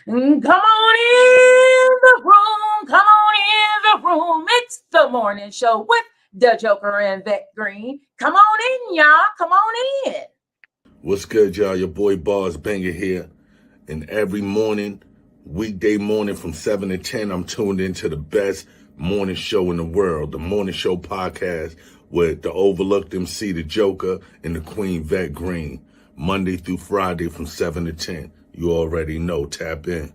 Come on in the room. Come on in the room. It's the morning show with the Joker and Vette Green. Come on in, y'all. Come on in. What's good, y'all? Your boy Bars Banger here. And every morning, weekday morning from 7 to 10, I'm tuned into the best morning show in the world, the Morning Show podcast with the overlooked MC, the Joker, and the Queen Vette Green. Monday through Friday from 7 to 10. You already know. Tap in.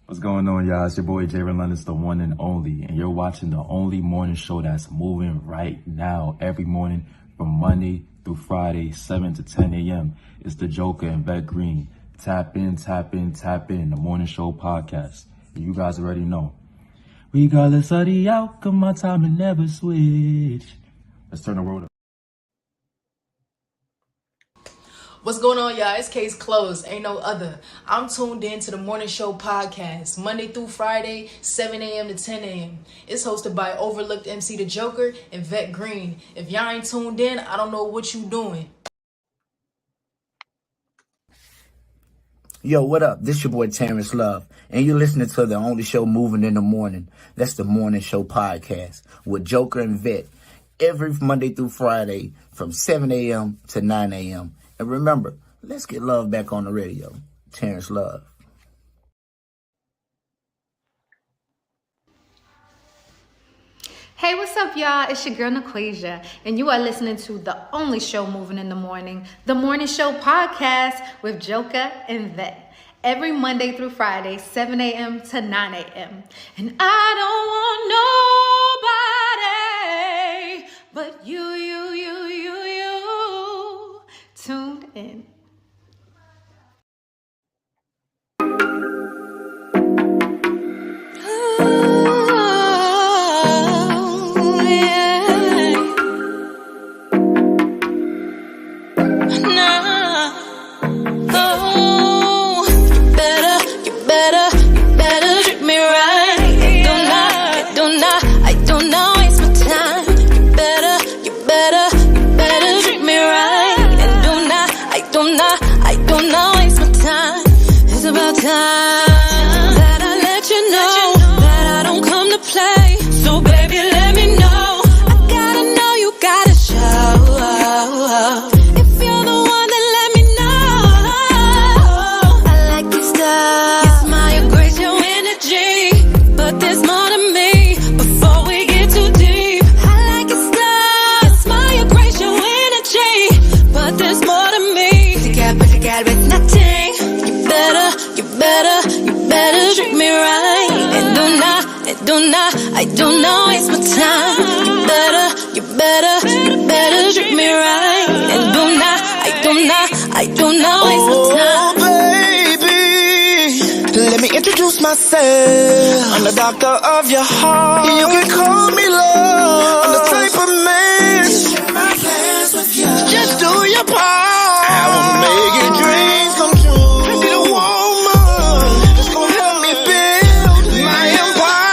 What's going on, y'all? It's your boy Jay Relentless, the one and only, and you're watching the only morning show that's moving right now. Every morning from Monday through Friday, 7 to 10 a.m. It's the Joker and Vette Green. Tap in, tap in, tap in. The morning show podcast. And you guys already know. Regardless of the outcome, my time will never switch. Let's turn the world up. What's going on, y'all? It's case closed. Ain't no other. I'm tuned in to the Morning Show podcast, Monday through Friday, 7 a.m. to 10 a.m. It's hosted by overlooked MC The Joker and Vette Green. If y'all ain't tuned in, I don't know what you doing. Yo, what up? This your boy Terrence Love, and you're listening to the only show moving in the morning. That's the Morning Show podcast with Joker and Vette every Monday through Friday from 7 a.m. to 9 a.m. And remember, let's get love back on the radio. Terrence Love. Hey, what's up, y'all? It's your girl, Naquasia, and you are listening to the only show moving in the morning, the Morning Show podcast with Joker and Vette. Every Monday through Friday, 7 a.m. to 9 a.m. And I don't want nobody but you tuned in. I don't know, waste my time. You better treat me right. And I don't know, waste my time. Oh, baby, let me introduce myself. I'm the doctor of your heart. You can call me love. I'm the type of man. Just share my plans with you. Just do your part. I will make your dreams come true. Be the woman that's gonna help me build my empire.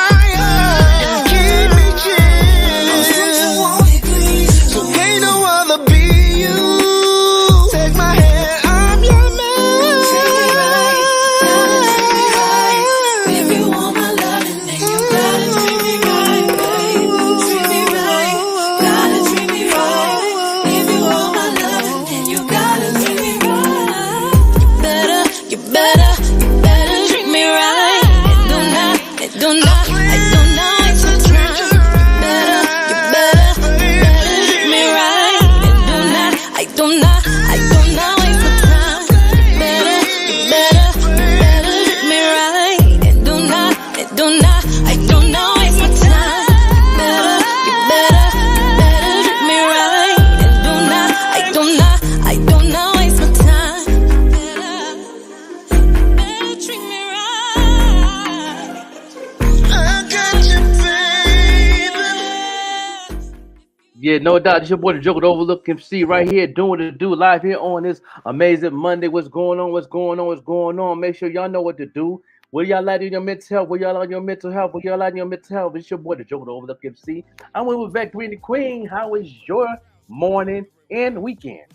Yeah, no doubt. It's your boy, the Joker, the Overlook MC, right here, doing what to do live here on this amazing Monday. What's going on? What's going on? What's going on? Make sure y'all know what to do. What y'all like in your mental health? What y'all like in your mental health? What y'all like in your mental health? It's your boy, the Joker, the Overlook MC. I'm with Vette Green, the Queen. How is your morning and weekend?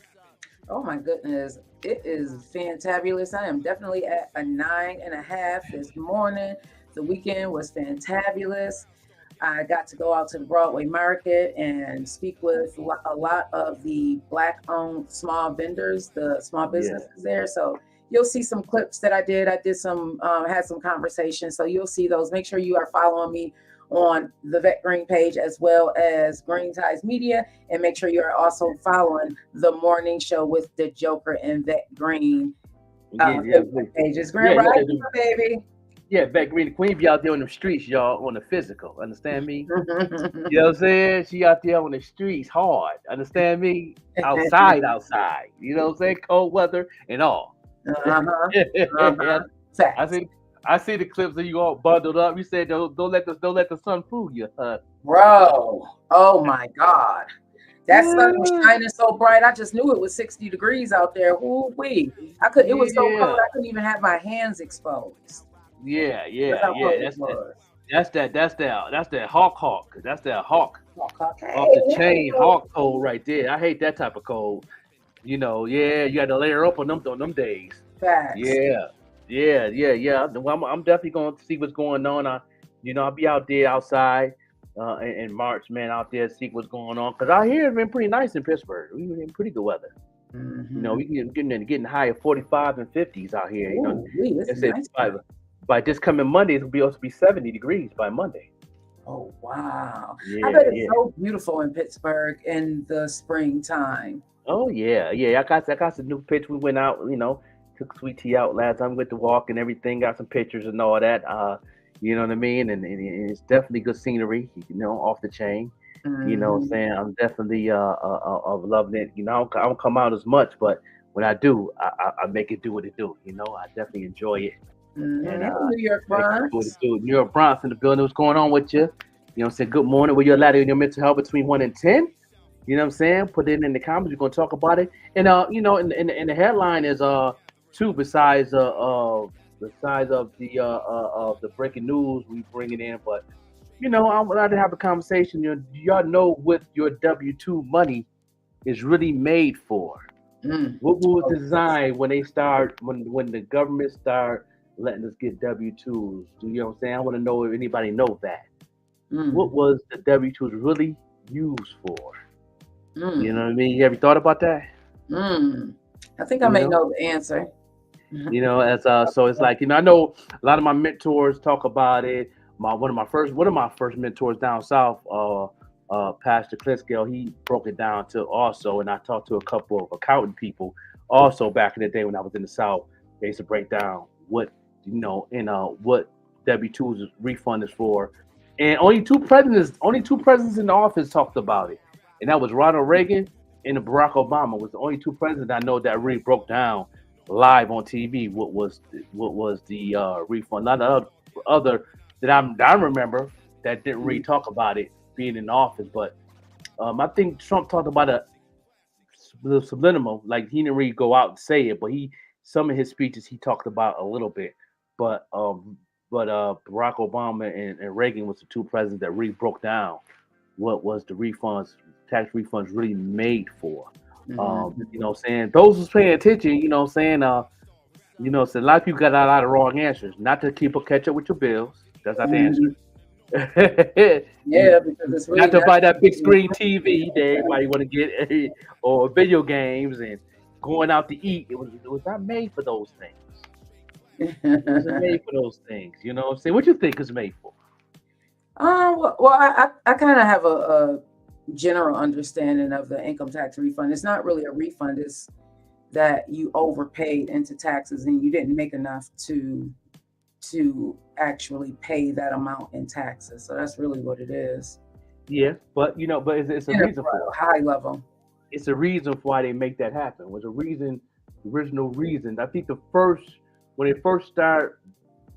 Oh my goodness. It is fantabulous. I am definitely at a 9.5 this morning. The weekend was fantabulous. I got to go out to the Broadway market and speak with a lot of the Black-owned small vendors, the small businesses there. So you'll see some clips that I did. I did some, had some conversations. So you'll see those. Make sure you are following me on the Vet Green page as well as Green Ties Media. And make sure you're also following the morning show with the Joker and Vet Green pages. Grand Rising, baby. Yeah, Vet Green, the queen be out there on the streets, y'all, on the physical. Understand me? You know what I'm saying? She out there on the streets hard. Understand me? Outside. You know what I'm saying? Cold weather and all. I see the clips of you all bundled up. You said don't let the sun fool you. Bro, oh my God. That sun was shining so bright. I just knew it was 60 degrees out there. Ooh-wee. It was so cold I couldn't even have my hands exposed. Yeah. That's that hawk. That's that hawk off the chain hawk cold right there. I hate that type of cold. You know, you got to layer up on them days. Facts. Yeah. Well, I'm definitely going to see what's going on. I'll be out there outside in March, man, out there see what's going on. Because out here it's been pretty nice in Pittsburgh. We've been in pretty good weather. Mm-hmm. You know, we getting high of 45 and 50s out here. Nice. By this coming Monday, it'll be also be 70 degrees by Monday. Oh wow! I bet it's so beautiful in Pittsburgh in the springtime. Oh yeah. I got some new pictures. We went out, took Sweet Tea out last time. We went to walk and everything. Got some pictures and all that. You know what I mean? And it's definitely good scenery. Off the chain. Mm-hmm. You know what I'm saying? I'm definitely loving it. I don't come out as much, but when I do, I make it do what it do. I definitely enjoy it. Mm-hmm. And New York Bronx. New York Bronx in the building. What's going on with you? You know what I'm saying? Good morning. Where you're at in your mental health between 1 and 10. You know what I'm saying? Put it in the comments. We're gonna talk about it. And and the headline is two besides of the breaking news we bringing in, but I'm glad to have a conversation. Y'all know what your W-2 money is really made for. What was designed when they start when the government start letting us get W-2s? You know what I'm saying? I want to know if anybody knows that. What was the W-2s really used for? You know what I mean? You ever thought about that? I think I may know the answer. So it's like, I know a lot of my mentors talk about it. One of my first mentors down south, Pastor Klinscale, he broke it down to also, and I talked to a couple of accountant people also back in the day when I was in the South. They used to break down what what W-2's refund is for, and only two presidents in the office talked about it, and that was Ronald Reagan and Barack Obama was the only two presidents I know that really broke down live on TV what was the refund. Not the other that I remember that didn't really talk about it being in office, but I think Trump talked about the subliminal, like he didn't really go out and say it, but some of his speeches he talked about a little bit. But Barack Obama and Reagan was the two presidents that really broke down what was the tax refunds really made for. You know what I'm saying? Those who's paying attention, you know what I'm saying? So a lot of people got a lot of wrong answers. Not to catch up with your bills. That's not the answer. Because it's really not to buy that big screen TV that everybody want to get, or video games and going out to eat. It was not made for those things. It wasn't made for those things. You know what I'm saying? What you think it's made for? I kind of have a general understanding of the income tax refund. It's not really a refund. It's that you overpaid into taxes and you didn't make enough to actually pay that amount in taxes. So that's really what it is. Yeah, but it's a reason for it. High level. It's a reason for why they make that happen. It was the original reason. I think when they first started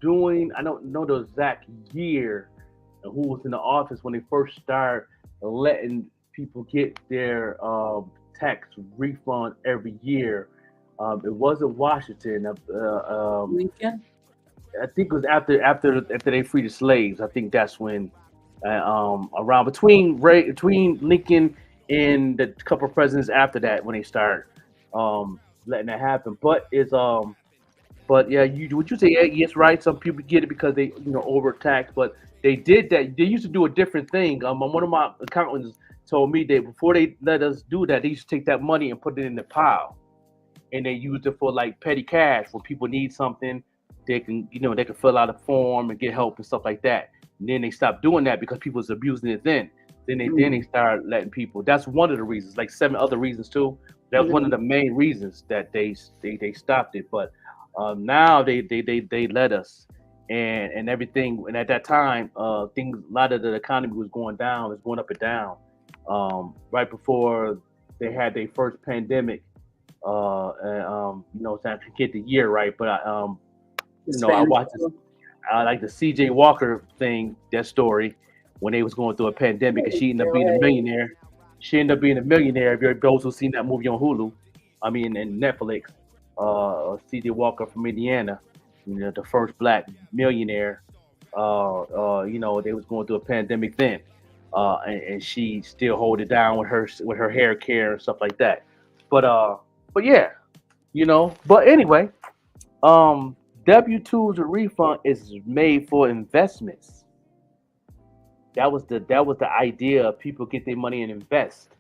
doing, I don't know the exact year and who was in the office when they first started letting people get their tax refund every year. It wasn't Washington. Lincoln. I think it was after they freed the slaves. I think that's when around between Lincoln and the couple of presidents after that when they start letting that happen. But yeah, what you say, yes, right. Some people get it because they overtax, but they did that. They used to do a different thing. One of my accountants told me that before they let us do that, they used to take that money and put it in the pile, and they used it for like petty cash. When people need something, they can fill out a form and get help and stuff like that. And then they stopped doing that because people was abusing it. Then they started letting people. That's one of the reasons. Like 7 other reasons too. That was one of the main reasons that they stopped it. But now they let us and everything. And at that time, a lot of the economy was going down. It's going up and down. Right before they had their first pandemic. I forget the year, right? But I watched this. I like the CJ Walker thing, that story, when they was going through a pandemic, and she ended up being a millionaire. She ended up being a millionaire. If you're those who've seen that movie on Hulu, in Netflix, CJ Walker from Indiana, the first black millionaire. They was going through a pandemic then, and she still hold it down with her hair care and stuff like that. But yeah, But anyway, W-2s or refund is made for investments. That was the idea of people get their money and invest,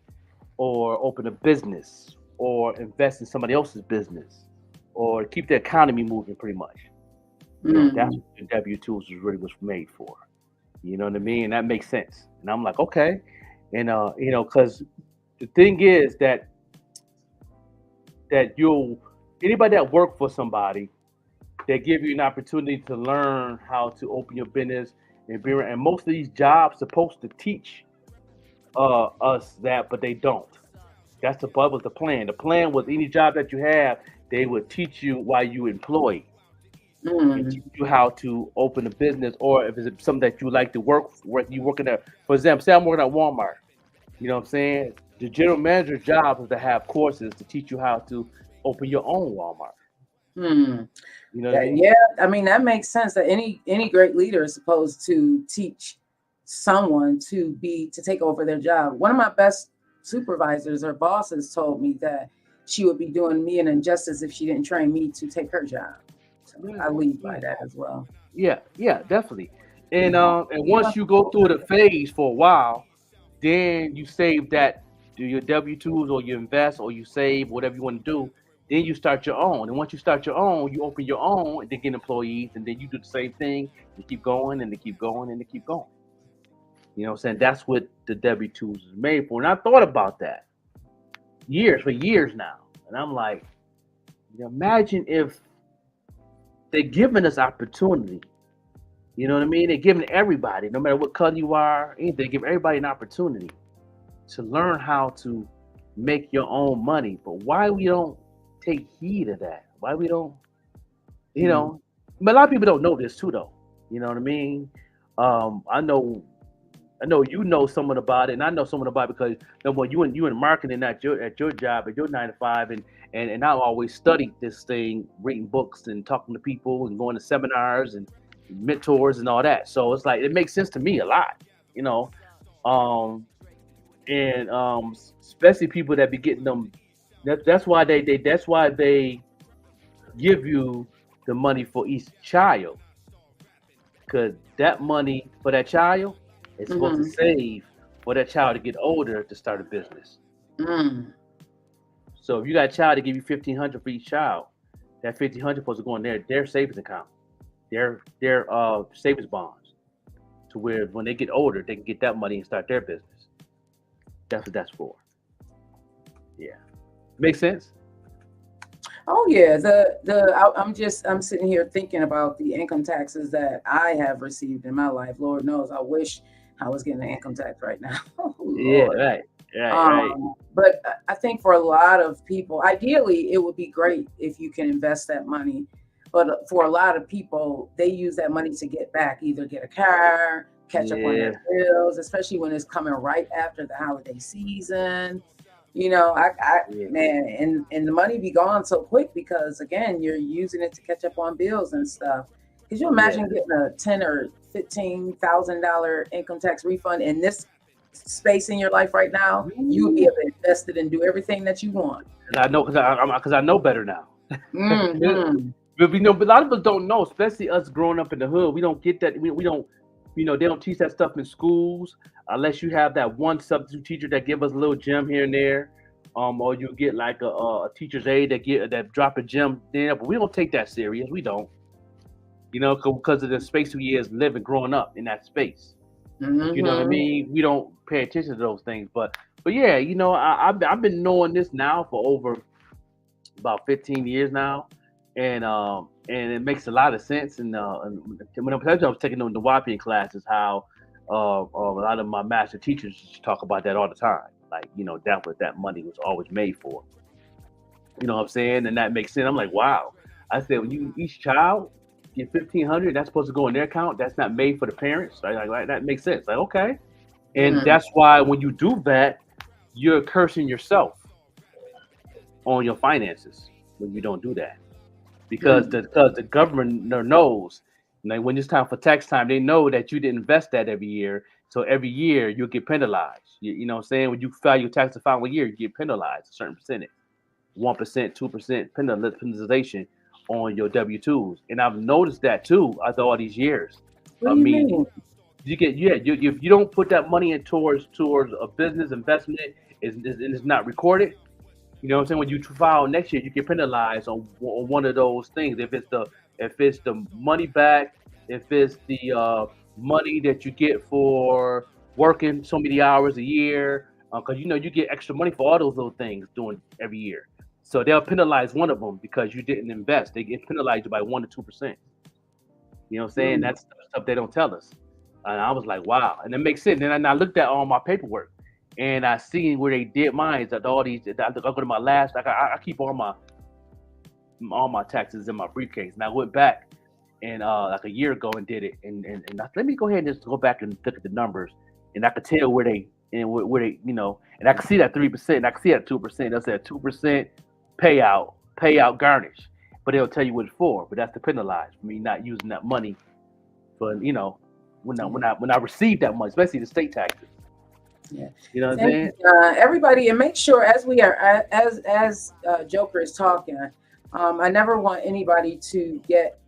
or open a business, or invest in somebody else's business, or keep the economy moving. Pretty much, that's what the W-2s was made for. You know what I mean? And that makes sense. And I'm like, okay, and because the thing is that anybody that work for somebody, they give you an opportunity to learn how to open your business and most of these jobs supposed to teach us that, but they don't. That was the plan. The plan was any job that you have, they would teach you while you employed. And teach you how to open a business, or if it's something that you like to work you working at. For example, say I'm working at Walmart. You know what I'm saying? The general manager's job is to have courses to teach you how to open your own Walmart. You know what I mean? Yeah, I mean that makes sense. That any great leader is supposed to teach someone to take over their job. One of my best supervisors or bosses told me that she would be doing me an injustice if she didn't train me to take her job. So I lead by that as well. Yeah, definitely. And once you go through the phase for a while, then you save that, do your W-2s, or you invest, or you save, whatever you want to do. Then you start your own. And once you start your own, you open your own and then get employees, and then you do the same thing. You keep going and they keep going and they keep going. You know what I'm saying? That's what the W-2s is made for. And I thought about that for years now. And I'm like, imagine if they're giving us opportunity. You know what I mean? They're giving everybody, no matter what color you are, they give everybody an opportunity to learn how to make your own money. But why we don't take heed of that? Why we don't, But a lot of people don't know this too, though. You know what I mean? I know you know someone about it, and I know someone about it because you in marketing at your job, at your 9 to 5, and I always studied this thing, reading books and talking to people and going to seminars and mentors and all that. So it's like it makes sense to me a lot, especially people that be getting them. That's why they give you the money for each child, because that money for that child is supposed to save for that child to get older to start a business. So if you got a child to give you $1,500 for each child, that $1,500 supposed to go in their savings account, their savings bonds, to where when they get older, they can get that money and start their business. That's what that's for. Yeah, makes sense. Oh yeah, I'm sitting here thinking about the income taxes that I have received in my life. Lord knows, I wish I was getting an income tax right now. Oh, yeah, right. But I think for a lot of people, ideally, it would be great if you can invest that money. But for a lot of people, they use that money to get back, either get a car, catch up on their bills, especially when it's coming right after the holiday season. Man, and the money be gone so quick because again, you're using it to catch up on bills and stuff. Could you imagine getting a $10,000 or $15,000 income tax refund in this space in your life right now? You would be able to invest it and do everything that you want. because I know better now. Mm-hmm. But but a lot of us don't know, especially us growing up in the hood. We don't get that. We don't, they don't teach that stuff in schools unless you have that one substitute teacher that give us a little gem here and there, or you get like a teacher's aide that drop a gem there. But we don't take that serious. We don't, because of the space we is living, growing up in that space. You know what I Mm-hmm. mean? We don't pay attention to those things. But yeah, I've been knowing this now for over about 15 years now, and it makes a lot of sense. And when I was taking the WAPIan classes, how a lot of my master teachers talk about that all the time. Like, that what that money was always made for. You know what I'm saying? And that makes sense. I'm like, wow. I said, when each child get 1,500, that's supposed to go in their account. That's not made for the parents. Like that makes sense. Like, okay. And Mm-hmm. that's why when you do that, you're cursing yourself on your finances when you don't do that. Because the government knows, like, when it's time for tax time, they know that you didn't invest that every year. So every year you'll get penalized. You know what I'm saying? When you file your tax the following year, you get penalized a certain percentage, 1%, 2% penalization on your W-2s. And I've noticed that too after all these years. What I do you mean, mean? you get if you don't put that money in towards a business investment, and it's not recorded. You know what I'm saying? When you file next year, you get penalized on one of those things. If it's the money back, if it's the money that you get for working so many hours a year, because you get extra money for all those little things doing every year. So they'll penalize one of them because you didn't invest. They get penalized you by 1 to 2%. You know what I'm saying? Mm. That's stuff they don't tell us. And I was like, wow. And it makes sense. And then I looked at all my paperwork and I seen where they did mine. That all these, I go to my last, I keep all my taxes in my briefcase. And I went back and like a year ago and did it. And let me go ahead and just go back and look at the numbers. And I could tell where they, and I could see that 3%. And I could see that 2%. They'll say a 2% payout garnish. But they'll tell you what it's for. But that's to penalize me not using that money for, when I receive that money, especially the state taxes. Yeah. You know what I'm Thank saying? you, everybody, and make sure as we are as Joker is talking, I never want anybody to get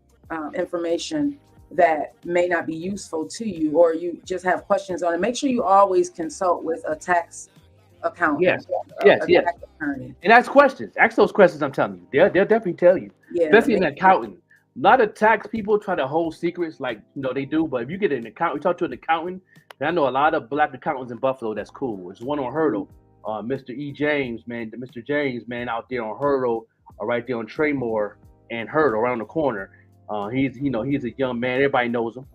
information that may not be useful to you, or you just have questions on it. Make sure you always consult with a tax accountant, Yes, yes, a yes. tax attorney. And ask questions. Ask those questions. I'm telling you, they'll definitely tell you. Yeah, Especially an accountant. A lot of tax people try to hold secrets, like they do. But if you get an accountant, talk to an accountant. And I know a lot of black accountants in Buffalo. That's cool. There's one on Hurdle, Mr. E. James, man, Mr. James, man, out there on Hurdle, right there on Traymore and Hurdle, around the corner. He's a young man. Everybody knows him.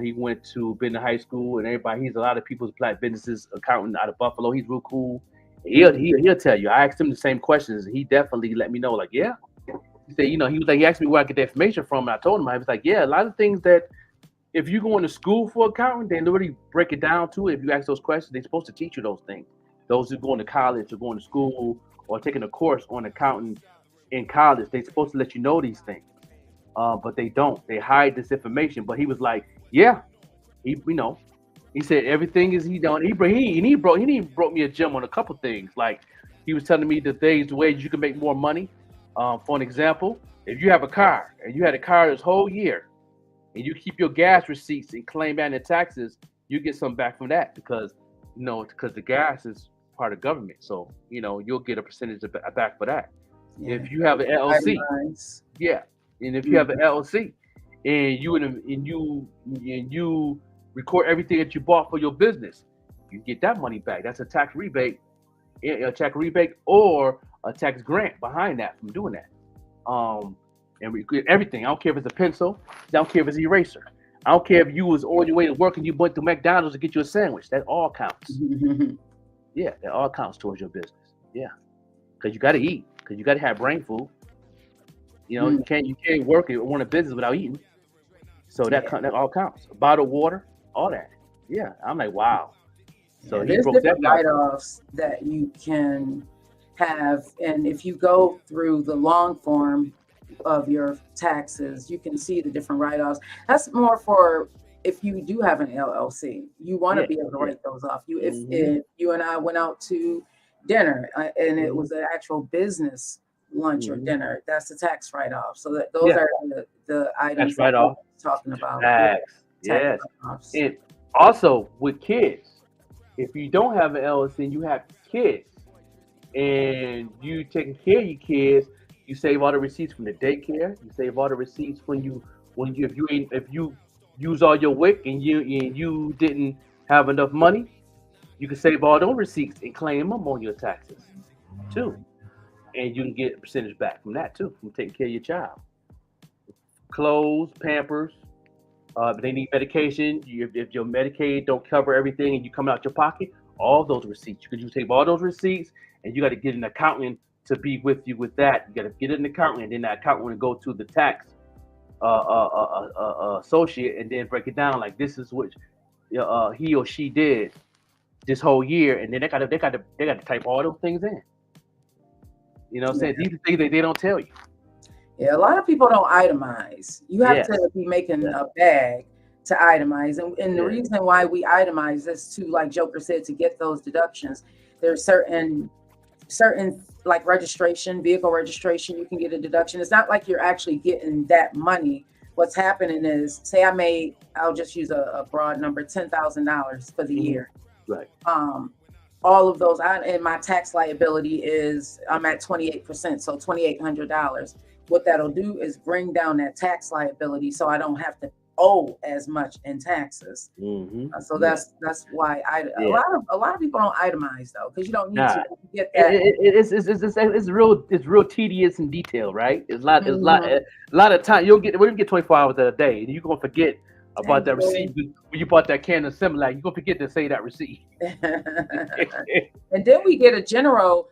He went to Benton High School, and he's a lot of people's black businesses accountant out of Buffalo. He's real cool. He'll tell you. I asked him the same questions, and he definitely let me know. Like, yeah. He said, he was like, he asked me where I get the information from, and I told him. I was like, yeah, a lot of things that if you go into school for accounting, they literally break it down to it. If you ask those questions, they're supposed to teach you those things. Those who go into college or going to school or taking a course on accounting in college, they're supposed to let you know these things. But they don't. They hide this information. But he was like, yeah, he said everything is he done. He broke me a gem on a couple things. Like, he was telling me the ways you can make more money. For an example, if you have a car and you had a car this whole year and you keep your gas receipts and claim that in the taxes, you get some back from that because the gas is part of government. So, you'll get a percentage back for that. yeah. If you have an LLC, Guidelines. yeah. And if you have an LLC and you record everything that you bought for your business, you get that money back. That's a tax rebate or a tax grant behind that from doing that. And we get everything. I don't care if it's a pencil. I don't care if it's an eraser. I don't care if you was on your way to work and you went to McDonald's to get you a sandwich. That all counts. Yeah, that all counts towards your business. Yeah, because you got to eat. Because you got to have brain food. You can't work or run a business without eating. So that all counts. Bottled water, all that. Yeah, I'm like, wow. So he there's broke that different down. write-offs that you can have, and if you go through the long form of your taxes, you can see the different write-offs. That's more for if you do have an LLC. You want to be able to write those off. If you and I went out to dinner, and it Mhm. was an actual business lunch or Mhm. dinner, that's the tax write-off. So those Yeah, are the that's items that right we're off. talking about. Yeah, Tax. tax Yes. write-offs. And also with kids, if you don't have an LLC and you have kids and you taking care of your kids, you save all the receipts from the daycare. You save all the receipts when you if you use all your WIC and you didn't have enough money, you can save all those receipts and claim them on your taxes too, and you can get a percentage back from that too, from taking care of your child. Clothes, Pampers. If they need medication, if your Medicaid don't cover everything and you come out your pocket, all those receipts. You take all those receipts and you got to get an accountant to be with you with that. You got to get an accountant, and then that accountant will go to the tax associate and then break it down like this is what he or she did this whole year, and then they got to type all those things in. You know what I'm saying? These are things that they don't tell you. Yeah, a lot of people don't itemize. You have Yes. to be making Yeah. a bag to itemize. And the Yeah. reason why we itemize is to, like Joker said, to get those deductions. There's certain like registration, vehicle registration, you can get a deduction. It's not like you're actually getting that money. What's happening is, say I'll just use a broad number, $10,000 for the Mhm. year. Right. All of those, and my tax liability is, I'm at 28%, so $2,800. What that'll do is bring down that tax liability, so I don't have to owe as much in taxes. Mm-hmm. So that's why a lot of people don't itemize though, because you don't need to get that. It's real tedious and detailed, right? It's Mhm. a lot of time. We're gonna get 24 hours in a day, and you're gonna forget about that receipt Exactly. when you bought that can of Similac. You're gonna forget to say that receipt. And then we get a general.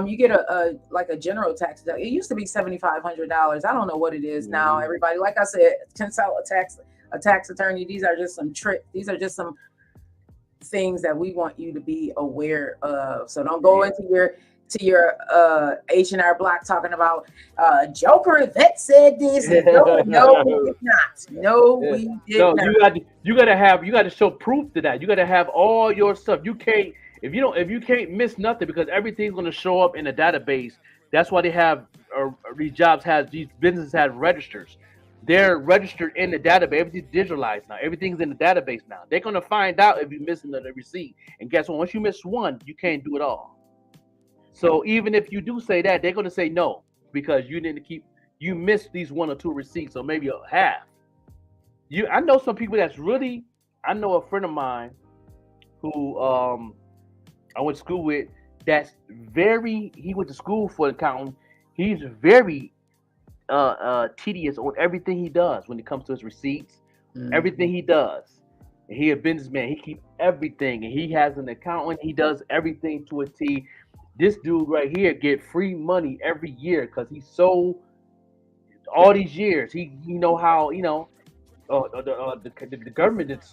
You get a like a general tax. It used to be $7,500. I don't know what it is now. Mhm. Everybody, like I said, consult a tax attorney. These are just some tricks. These are just some things that we want you to be aware of. So don't go into your H&R Block talking about Joker and Vet said this. And no, we did not. No, we did No, not. you gotta show proof to that. You gotta have all your stuff. You can't if you can't miss nothing because everything's gonna show up in a database. That's why they have these businesses have registers. They're registered in the database. Everything's digitalized now. Everything's in the database now. They're gonna find out if you're missing the receipt. And guess what? Once you miss one, you can't do it all. So even if you do say that, they're gonna say no because you missed these one or two receipts, or maybe a half. I know some people I know a friend of mine who I went to school with he went to school for accounting. He's very tedious on everything he does when it comes to his receipts, everything he does. And he a businessman. He keeps everything, and he has an accountant. He does everything to a T. This dude right here get free money every year because he sold all these years. He know how the government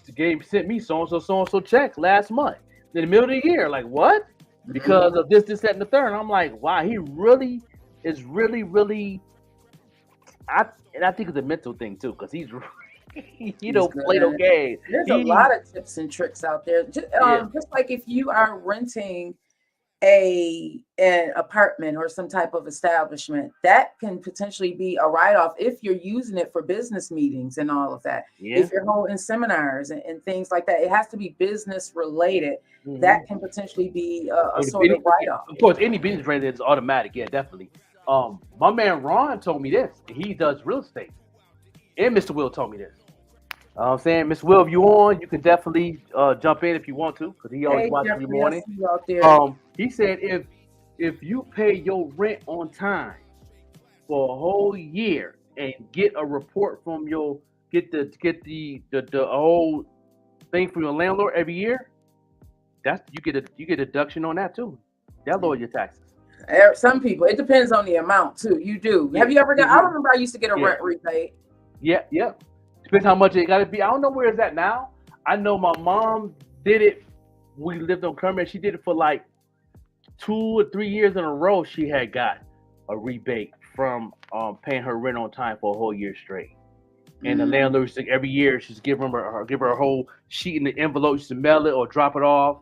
sent me so and so checks last month in the middle of the year. Like what? Because of this, that, and the third. And I'm like, wow, he really is really. I think it's a mental thing too, because he's he don't play no game. There's a lot of tips and tricks out there. Just like if you are renting an apartment or some type of establishment, that can potentially be a write-off if you're using it for business meetings and all of that. If you're holding seminars and things like that, it has to be business related. That can potentially be a sort of write-off. Of course, any business related is automatic. Yeah, definitely. My man Ron told me this. He does real estate, and Mr. Will told me this. I'm saying, Mr. Will, if you on, you can definitely jump in if you want to, because he always watches every morning. He said if you pay your rent on time for a whole year and get a report from get the whole thing from your landlord every year, you get a deduction on that too. That lower your taxes. Some people, it depends on the amount too. You do. Have you ever got? I remember I used to get a rent rebate. Yeah. Depends how much it got to be. I don't know where it's at now. I know my mom did it. We lived on Kermit. She did it for like 2 or 3 years in a row. She had got a rebate from paying her rent on time for a whole year straight. And the landlord, every year, she's give her a whole sheet in the envelope. She used to mail it or drop it off.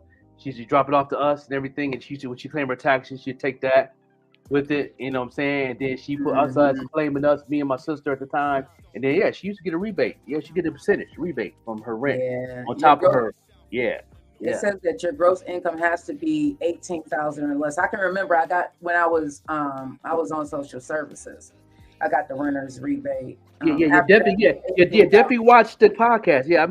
She drop it off to us and everything, and when she claim her taxes, she'd take that with it, you know what I'm saying? And then she put us as claiming us, me and my sister at the time. And then she used to get a rebate. Yeah, she get a percentage rebate from her rent on top of her. Yeah. It says that your gross income has to be 18,000 or less. I can remember I got when I was on social services. I got the renter's rebate. You definitely watched the podcast. Yeah, I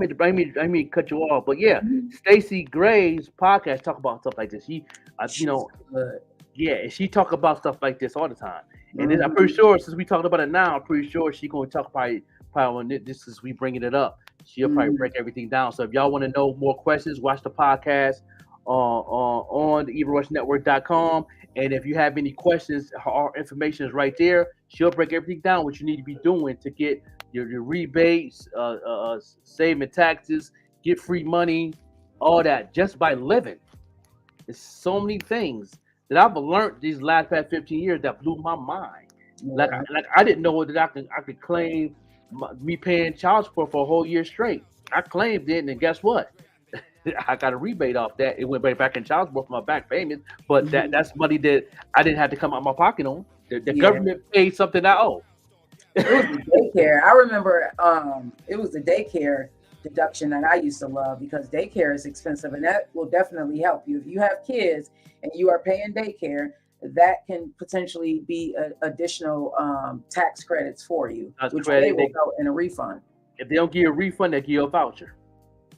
mean cut you off, but yeah, Stacey Gray's podcast talk about stuff like this. She, and she talk about stuff like this all the time. And then I'm pretty sure since we talked about it now, I'm pretty sure she gonna talk probably when this is we bringing it up. She'll probably break everything down. So if y'all want to know more questions, watch the podcast on the evilrushnetwork.com. And if you have any questions, our information is right there. She'll break everything down, what you need to be doing to get your rebates, saving taxes, get free money, all that, just by living. There's so many things that I've learned these last past 15 years that blew my mind. Like I didn't know that I could claim me paying child support for a whole year straight. I claimed it, and guess what? I got a rebate off that. It went right back in child support for my back payment, but that's money that I didn't have to come out of my pocket on. The government paid something I owe. It was the daycare. I remember it was the daycare deduction that I used to love because daycare is expensive, and that will definitely help you. If you have kids and you are paying daycare, that can potentially be additional tax credits for you, which they will go in a refund. If they don't give you a refund, they give you a voucher.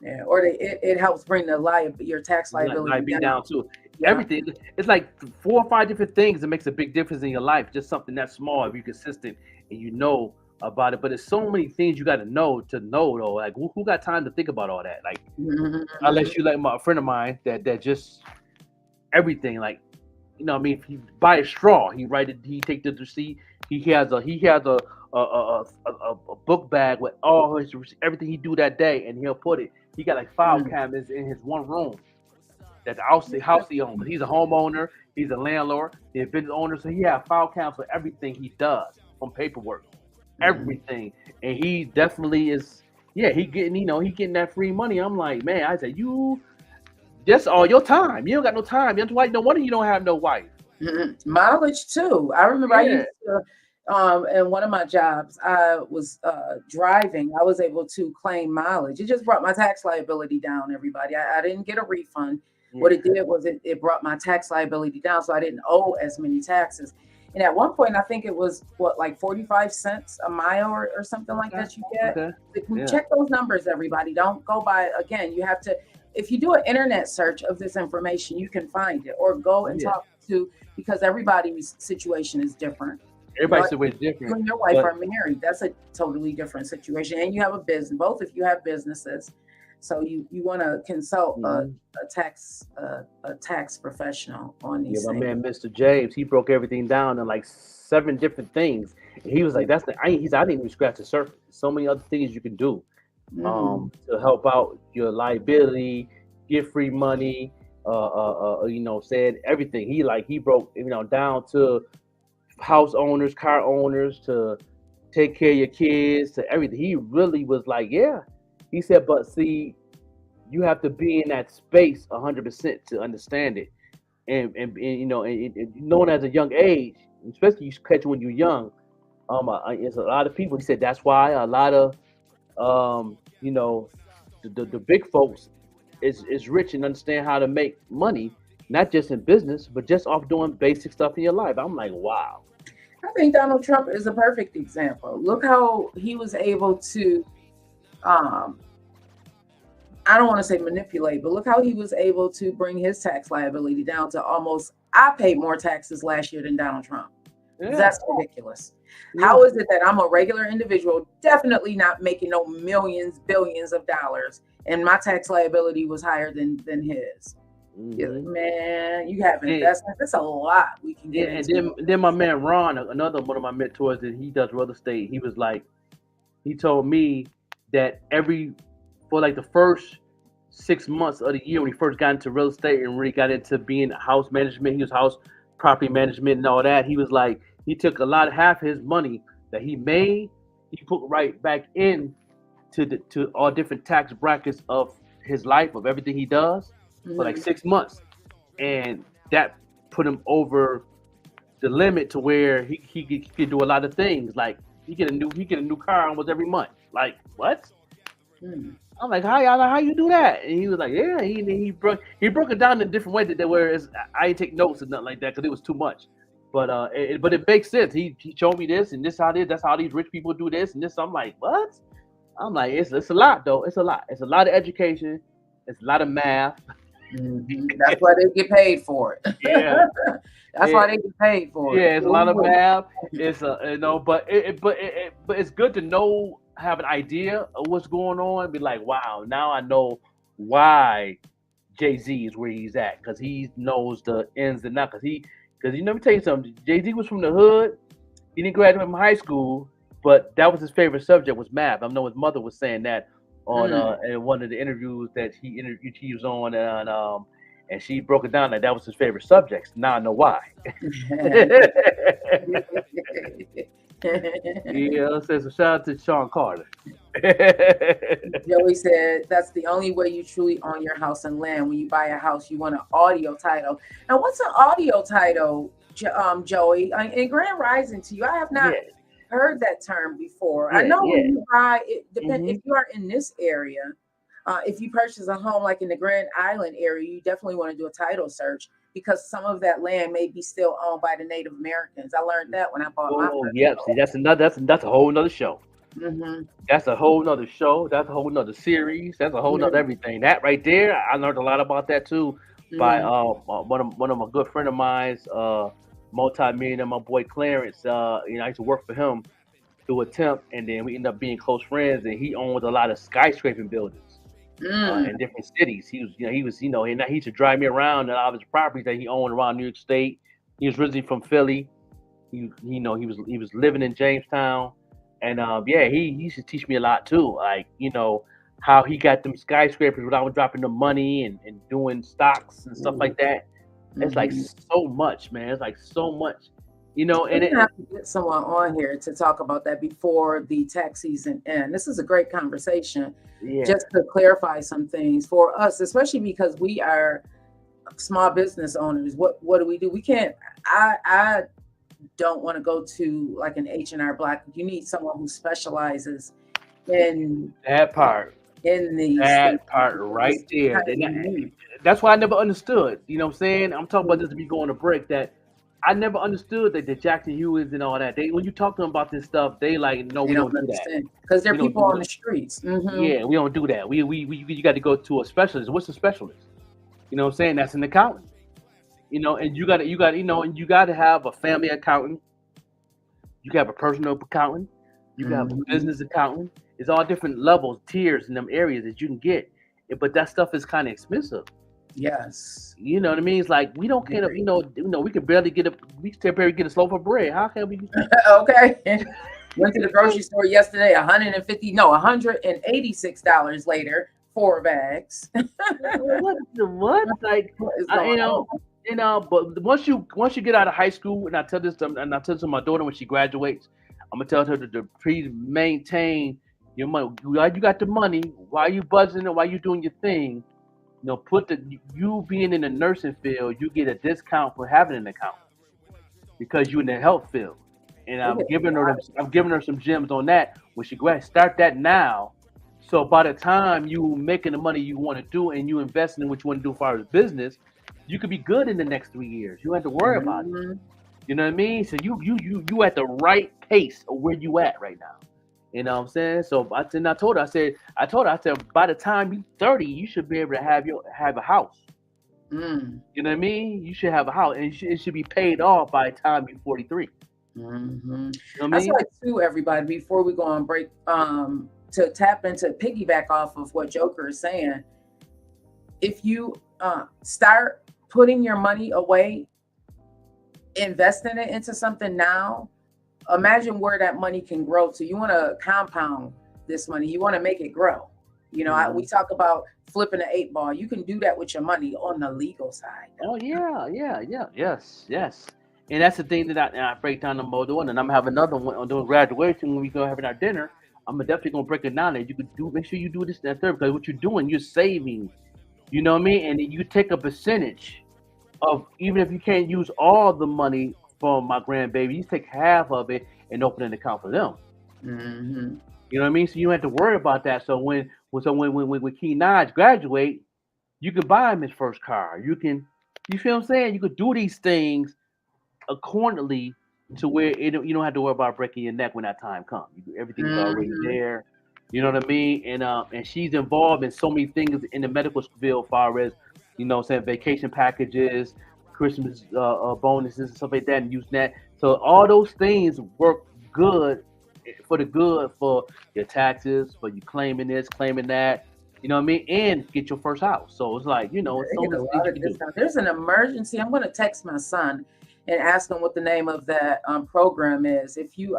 Yeah, or it helps bring your tax liability down too. Yeah. Everything, it's like 4 or 5 different things that makes a big difference in your life. Just something that small, if you're consistent and you know about it. But there's so many things you got to know though. Like who got time to think about all that? Like unless you like a friend of mine that just everything, like, you know what I mean, if he buy a straw, he take the receipt. He has a book bag with all his everything he do that day, and he'll put it. He got like 5 cabinets in his one room. That the house he owns. He's a homeowner. He's a landlord. He's a business owner. So he has 5 cabinets for everything he does, from paperwork, everything. And he definitely is. Yeah, he getting that free money. I'm like, man, I said, that's all your time. You don't got no time. That's why no wonder you don't have no wife. Mileage too. I remember I used to, in one of my jobs, I was driving. I was able to claim mileage. It just brought my tax liability down, everybody. I didn't get a refund. What it did was it brought my tax liability down, so I didn't owe as many taxes. And at one point, I think it was like 45 cents a mile or something like that you get. Check those numbers, everybody. Don't go by, again, you have to, if you do an internet search of this information, you can find it, or go and talk to, because everybody's situation is different. Everybody's situation is different. You and your wife are married. That's a totally different situation. And you have a business, both of you have businesses. So you want to consult a tax professional on these things. My man, Mr. James, he broke everything down in like 7 different things. And he was like, I didn't even scratch the surface. So many other things you can do to help out your liability, get free money, said everything. He broke, down to house owners, car owners, to take care of your kids, to everything. He really was like, he said, but see, you have to be in that space 100% to understand it. And knowing as a young age, especially you catch it when you're young, it's a lot of people. He said that's why a lot of the big folks is rich and understand how to make money, not just in business, but just off doing basic stuff in your life. I'm like, wow. I think Donald Trump is a perfect example. Look how he was able to, I don't want to say manipulate, but look how he was able to bring his tax liability down to almost, I paid more taxes last year than Donald Trump. Yeah. That's ridiculous. Yeah. How is it that I'm a regular individual, definitely not making no millions, billions of dollars, and my tax liability was higher than his? Mm-hmm. Man, you have investments. That's a lot we can get into. And then my man Ron, another one of my mentors, that he does real estate. He was like, he told me that for like the first 6 months of the year when he first got into real estate and really got into being house management, he was house property management and all that. He was like, he took half of his money that he made, he put right back in to all different tax brackets of his life, of everything he does. for like 6 months, and that put him over the limit to where he could do a lot of things. Like he get a new car almost every month. Like what? I'm like, how you do that? And he was like, yeah, he broke it down in a different way that where I didn't take notes and nothing like that because it was too much. But it makes sense. He showed me this and this how this. That's how these rich people do this and this. I'm like, what? I'm like, it's a lot though. It's a lot. It's a lot of education. It's a lot of math. That's why they get paid for it. Yeah. That's why they get paid for it. Yeah, it's a lot of math. It's but it's good to know, have an idea of what's going on. Be like, wow, now I know why Jay-Z is where he's at because he knows the ins and outs. Because let me tell you something. Jay-Z was from the hood. He didn't graduate from high school, but that was his favorite subject was math. I know his mother was saying that on in one of the interviews that he was on, and she broke it down that was his favorite subjects. Now I know why. Yeah, so shout out to Sean Carter. Joey said that's the only way you truly own your house and land. When you buy a house, you want an audio title. Now, what's an audio title, Joey? And Grand Rising to you. I have not heard that term before. I know when you buy it, depends if you are in this area. If you purchase a home like in the Grand Island area, you definitely want to do a title search because some of that land may be still owned by the Native Americans. I learned that when I bought my first home. See, that's a whole nother show. That's a whole nother show. That's a whole nother series. That's a whole nother everything. That right there, I learned a lot about that too by one of my good friend of mine's, multi-millionaire, my boy Clarence. I used to work for him through a temp, and then we ended up being close friends. And he owns a lot of skyscraping buildings. In different cities. He used to drive me around and all of his properties that he owned around New York State. He was originally from Philly. He was living in Jamestown, and he used to teach me a lot too. Like how he got them skyscrapers without dropping the money and doing stocks and stuff like that. It's like so much, man. It's like so much. And it have to get someone on here to talk about that before the tax season ends. This is a great conversation, just to clarify some things for us, especially because we are small business owners. What do? We can't. I don't want to go to like an H&R Block. You need someone who specializes in that part. That part right there. That's why I never understood. You know what I'm saying? I'm talking about this to be going to break that. I never understood that the Jackson Hewitts and all that. When you talk to them about this stuff, they like, no, we don't do that because they're people on the streets. Yeah, we don't do that. You got to go to a specialist. What's a specialist? You know what I'm saying? That's an accountant. And you got to have a family accountant. You can have a personal accountant. You can have a business accountant. It's all different levels, tiers in them areas that you can get. But that stuff is kind of expensive. Yes. You know what I mean? It's like we don't care. We can barely get a loaf of bread. How can we? Okay. Went to the grocery store yesterday. $186 later, 4 bags. What? Like but once you get out of high school, and I tell this to my daughter when she graduates, I'm gonna tell her to please maintain your money. While you got the money, while you buzzing and while you doing your thing. You being in the nursing field, you get a discount for having an account because you're in the health field. And I'm giving her some gems on that. When she start that now, so by the time you making the money you want to do and you investing in what you want to do as far as business, you could be good in the next 3 years. You don't have to worry about it. You know what I mean? So you at the right pace of where you at right now. You know what I'm saying? So I told her, I said, by the time you're 30, you should be able to have a house. You know what I mean? You should have a house, and it should be paid off by the time you're 43. You know what That's like too, everybody. Before we go on break, to tap into piggyback off of what Joker is saying, if you start putting your money away, investing it into something now. Imagine where that money can grow to. You want to compound this money. You want to make it grow. We talk about flipping an 8 ball. You can do that with your money on the legal side. Oh yeah, yes. And that's the thing that I break down the model, and I'm having another one on doing graduation when we go having our dinner. I'm definitely gonna break it down. That you could make sure you do this and that third, because what you're doing, you're saving You know what I mean? And then you take a percentage of, even if you can't use all the money from my grandbaby, you take half of it and open an account for them. Mm-hmm. You know what I mean? So you don't have to worry about that. So when Key Naj graduate, you can buy him his first car. You feel what I'm saying? You could do these things accordingly to where you don't have to worry about breaking your neck when that time comes. Everything's already there. You know what I mean? And she's involved in so many things in the medical field, as far as, you know what I'm saying, vacation packages, Christmas bonuses and stuff like that, and using that. So all those things work good for your taxes, for you claiming this, claiming that. You know what I mean? And get your first house. So it's like, it's so many things you can do. There's an emergency. I'm going to text my son and ask him what the name of that program is. If you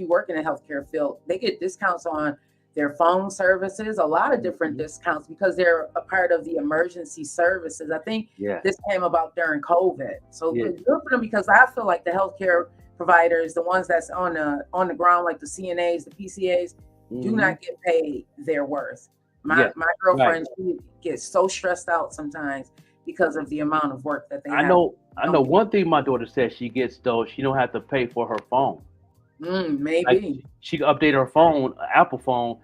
work in the healthcare field, they get discounts on their phone services, a lot of different discounts, because they're a part of the emergency services. I think this came about during COVID. So good for them, because I feel like the healthcare providers, the ones that's on the ground, like the CNAs, the PCAs, do not get paid their worth. My girlfriend, she gets so stressed out sometimes because of the amount of work that they have. I know one thing my daughter says she gets, though, she don't have to pay for her phone. Maybe. Like, she can update her phone, Apple phone,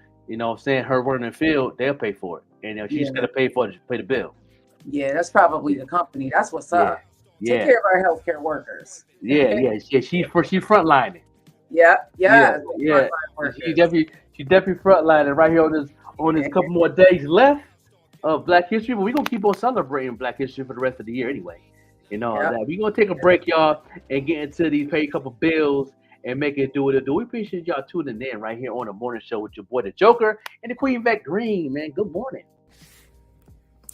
saying her running in the field, they'll pay for it. And she's going to pay the bill. Yeah, that's probably the company. That's what's up. Take care of our healthcare workers. She's frontlining. Yeah. She definitely frontlining right here on this couple more days left of Black History, but we're gonna keep on celebrating Black History for the rest of the year anyway. We're gonna take a break, y'all, and get into these, pay a couple bills and make it do what it do. We appreciate y'all tuning in right here on the morning show with your boy the Joker and the Queen Vette Green, man. Good morning.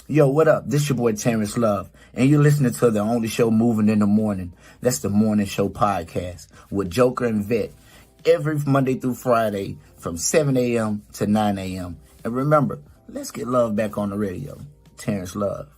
Yo, what up? This your boy Terrence Love, and you're listening to the only show moving in the morning. That's the Morning Show Podcast with Joker and Vette, every Monday through Friday from 7 a.m. to 9 a.m. And remember, let's get love back on the radio. Terrence Love.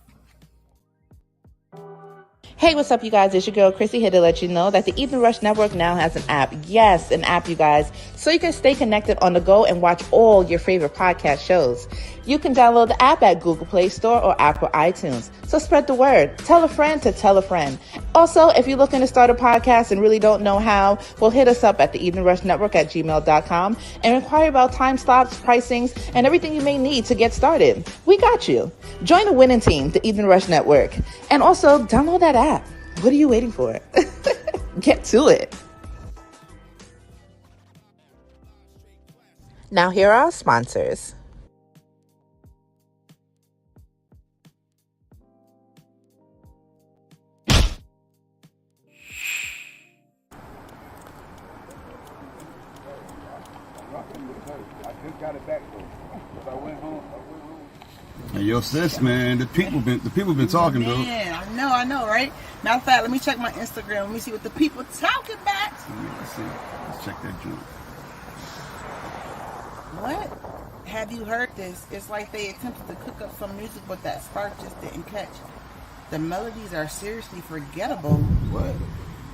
Hey, what's up, you guys? It's your girl, Chrissy, here to let you know that the Evening Rush Network now has an app. Yes, an app, you guys. So you can stay connected on the go and watch all your favorite podcast shows. You can download the app at Google Play Store or Apple iTunes. So spread the word. Tell a friend to tell a friend. Also, if you're looking to start a podcast and really don't know how, well, hit us up at the Evening Rush Network at gmail.com and inquire about time slots, pricings, and everything you may need to get started. We got you. Join the winning team, the Evening Rush Network. And also, download that app. What are you waiting for? Get to it. Now, here are our sponsors. Hey, yo, sis, man, the people been talking, though. Man, I know, right? Matter of fact, let me check my Instagram. Let me see what the people talking about. Yeah, let's see. Let's check that joint. What? Have you heard this? It's like they attempted to cook up some music, but that spark just didn't catch. The melodies are seriously forgettable. What?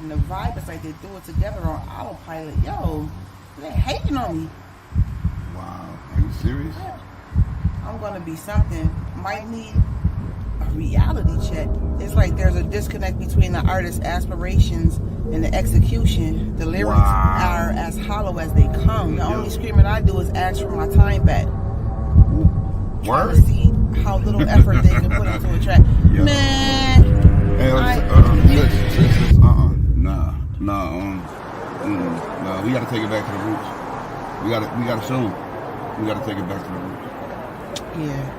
And the vibe is like they do it together on autopilot. Yo, they're hating on me. Wow, are you serious? Yeah. I'm gonna be something. Might need a reality check. It's like there's a disconnect between the artist's aspirations and the execution. The lyrics are as hollow as they come. The only screaming I do is ask for my time back. Trying to see how little effort they can put into a track. Yo. Man, hey, nah. We gotta take it back to the roots. We gotta show them. We gotta take it back to the roots. Yeah.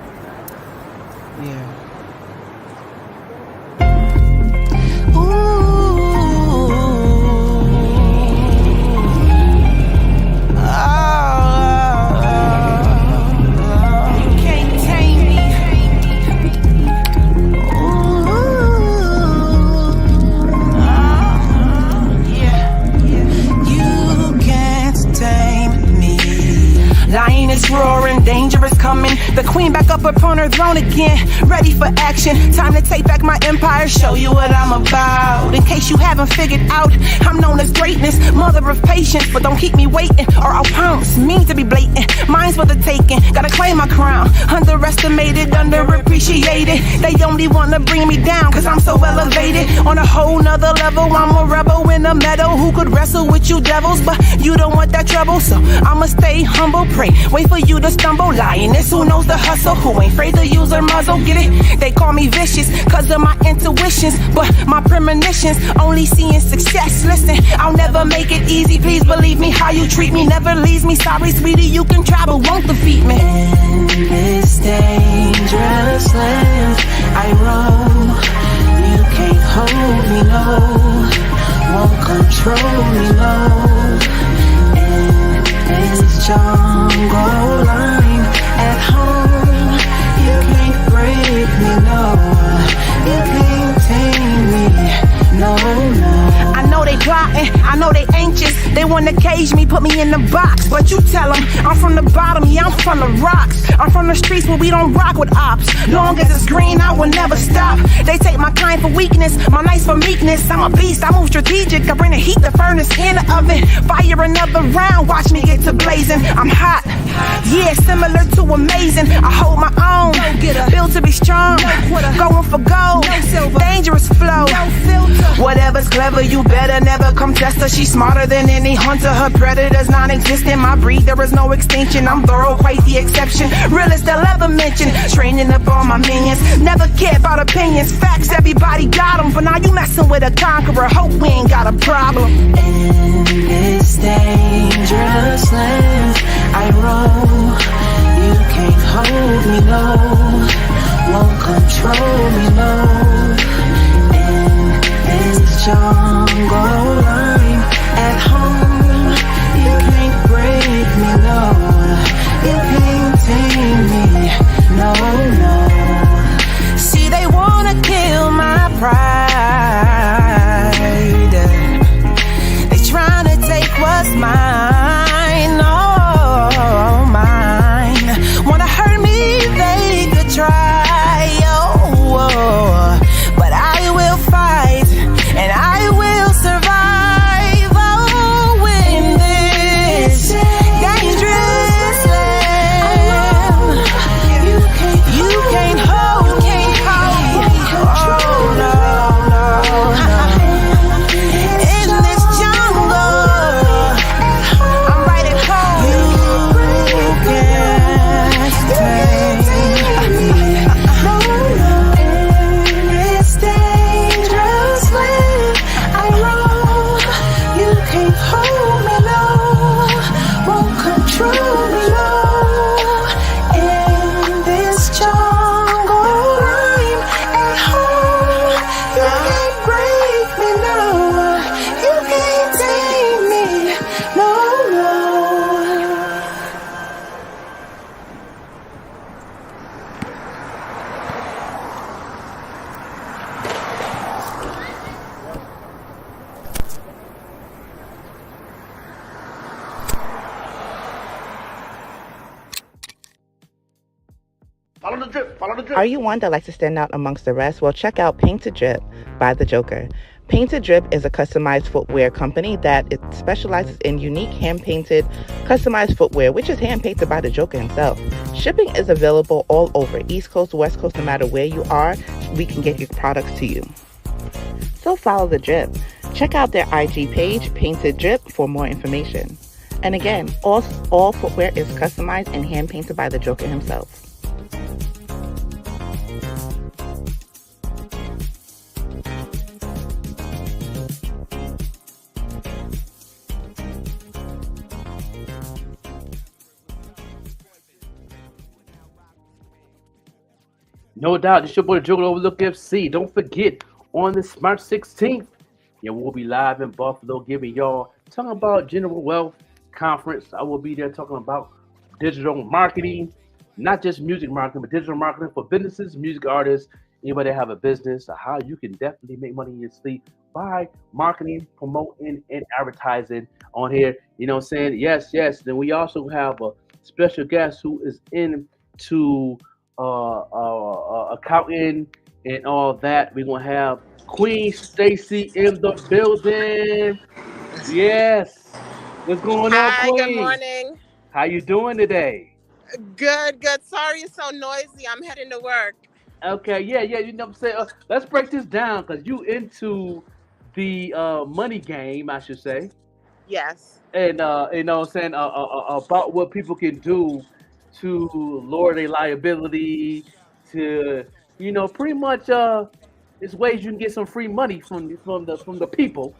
Lion is roaring, danger is coming. The queen back up upon her throne again, ready for action. Time to take back my empire, show you what I'm about. In case you haven't figured out, I'm known as greatness, mother of patience. But don't keep me waiting, or I'll pounce. Mean to be blatant, mine's for the taking. Gotta claim my crown, underestimated, underappreciated. They only wanna bring me down, cause I'm so elevated. On a whole nother level, I'm a rebel in the meadow who could wrestle with you devils, but you don't want that trouble, so I'ma stay humble. Pray, wait for you to stumble. Lioness who knows the hustle, who ain't afraid to use her muzzle. Get it? They call me vicious cause of my intuitions, but my premonitions only seeing success. Listen, I'll never make it easy, please believe me. How you treat me never leaves me. Sorry sweetie, you can try but won't defeat me. In this dangerous land I roam, you can't hold me, no, won't control me, no. In this jungle line at home, you can't break me, no, you can't tame me, no, no. I know they plotting, I know they anxious. They wanna cage me, put me in the box, but you tell them I'm from the bottom, yeah, I'm from the rocks. I'm from the streets where we don't rock with ops. Long as it's green, I will never stop. They take my kind for weakness, my nice for meekness. I'm a beast, I move strategic. I bring the heat, the furnace in the oven. Fire another round, watch me get to blazing. I'm hot, yeah, similar to amazing. I hold my own, built to be strong, going for gold, dangerous flow. Whatever's clever, you better never come test her. She's smarter than any hunter, her predators non-existent. My breed, there is no extinction. I'm thorough, quite the exception. Realest they'll ever mention. Training up all my minions, never care about opinions. Facts, everybody got them, but now you messing with a conqueror. Hope we ain't got a problem. In this dangerous land I roam, you can't hold me, no, won't control me, no. In this jungle line at home, you can't break me, no, you can't tame me, no, no. See, they wanna kill my pride. They tryna take what's mine, oh, mine. Wanna hurt me, they could try, oh, oh. But I will fight, and I will survive, oh, in this dangerous land. You can't hold me, oh, no, no. In this jungle, I'm right at home. You can't tame me, no, no. In this dangerous land I roam, you can't hold me, no, won't control me, no. In this jungle I'm at home, you can't break me, no, you can't tame me, no, no. Follow the drip, follow the drip. Are you one that likes to stand out amongst the rest? Well, check out Paint to Drip by The Joker. Paint to Drip is a customized footwear company that it specializes in unique hand-painted, customized footwear, which is hand-painted by The Joker himself. Shipping is available all over, East Coast, West Coast, no matter where you are, we can get your products to you. So follow The Drip. Check out their IG page, Painted Drip, for more information. And again, all footwear is customized and hand-painted by The Joker himself. No doubt, it's your boy Joker Overlook FC. Don't forget, on this March 16th, yeah, we'll be live in Buffalo giving y'all talking about General Wealth Conference. I will be there talking about digital marketing, not just music marketing, but digital marketing for businesses, music artists, anybody that have a business, how you can definitely make money in your sleep by marketing, promoting, and advertising on here. You know what I'm saying? Yes. Then we also have a special guest who is into accounting and all that. We're gonna have Queen Stacy in the building. Yes. What's going on, Hi, good Queen? morning. How you doing today? Good, good. Sorry it's so noisy. I'm heading to work. Okay, yeah, yeah. You know what I'm saying? Let's break this down because you into the money game, I should say, Yes. and you know what I'm saying about what people can do to lower their liability, to pretty much it's ways you can get some free money from the people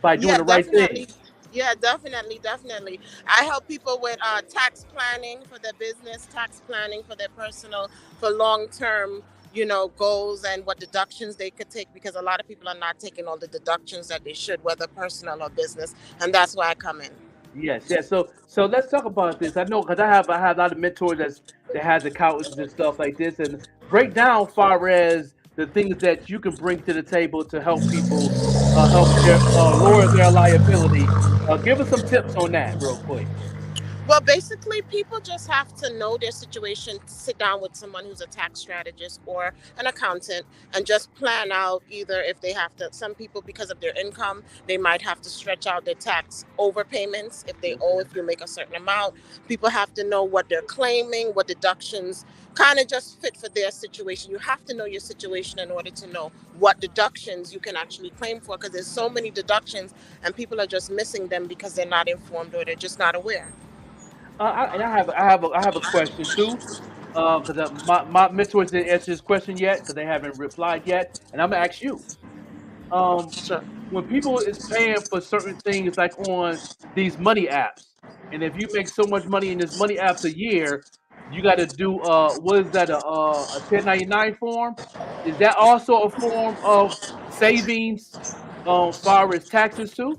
by doing Yeah, the right thing. definitely. Yeah, definitely, definitely. I help people with tax planning for their business, tax planning for their personal, for long-term, goals and what deductions they could take because a lot of people are not taking all the deductions that they should, whether personal or business, and that's why I come in. Yes, yes. So let's talk about this. I know because I have a lot of mentors that has accountants and stuff like this, and break down far as the things that you can bring to the table to help people help their lower their liability. Give us some tips on that real quick. Well, basically, people just have to know their situation, sit down with someone who's a tax strategist or an accountant, and just plan out either if they have to. Some people, because of their income, they might have to stretch out their tax overpayments if they owe, if you make a certain amount. People have to know what they're claiming, what deductions kind of just fit for their situation. You have to know your situation in order to know what deductions you can actually claim for because there's so many deductions and people are just missing them because they're not informed or they're just not aware. And I have a question too, because my mentors didn't answer this question yet because they haven't replied yet, and I'm gonna ask you. Um, Sure. when people is paying for certain things like on these money apps, and if you make so much money in this money apps a year, you got to do what is that a 1099 form? Is that also a form of savings far as taxes too?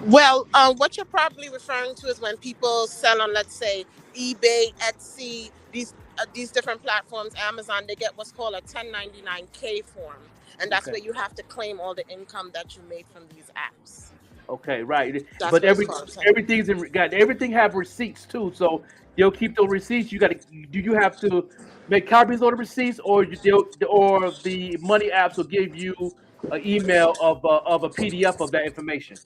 Well, what you're probably referring to is when people sell on, let's say, eBay, Etsy, these different platforms, Amazon. They get what's called a 1099K form, and that's Okay. where you have to claim all the income that you made from these apps. Okay, right. That's But what it's called. everything's got everything have receipts too. So you'll keep those receipts. You got to do you have to make copies of the receipts, or or the money apps will give you an email of a PDF of that information.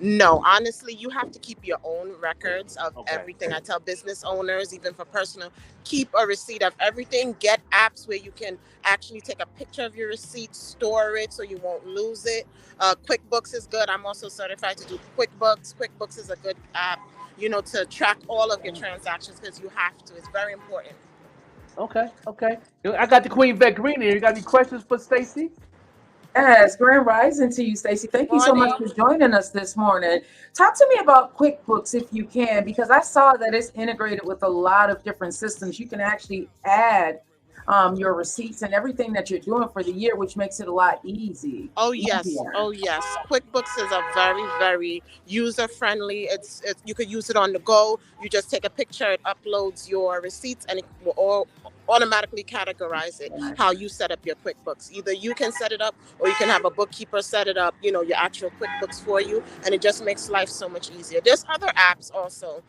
No, honestly, you have to keep your own records of Okay. everything. I tell business owners, even for personal, keep a receipt of everything. Get apps where you can actually take a picture of your receipt, store it so you won't lose it. QuickBooks is good. I'm also certified to do QuickBooks. QuickBooks is a good app, to track all of your transactions because you have to. It's very important. Okay. Okay. I got the Queen Vet Green here. You got any questions for Stacy? Yes, Grand Rising to you, Stacey. Thank you so much Morning. for joining us this morning. Talk to me about QuickBooks if you can, because I saw that it's integrated with a lot of different systems. You can actually add your receipts and everything that you're doing for the year, which makes it a lot Oh yes, easier. oh yes. QuickBooks is a very, very user friendly. It's you could use it on the go. You just take a picture, it uploads your receipts, and it will automatically categorize it how you set up your QuickBooks. Either you can set it up, or you can have a bookkeeper set it up. Your actual QuickBooks for you, and it just makes life so much easier. There's other apps also,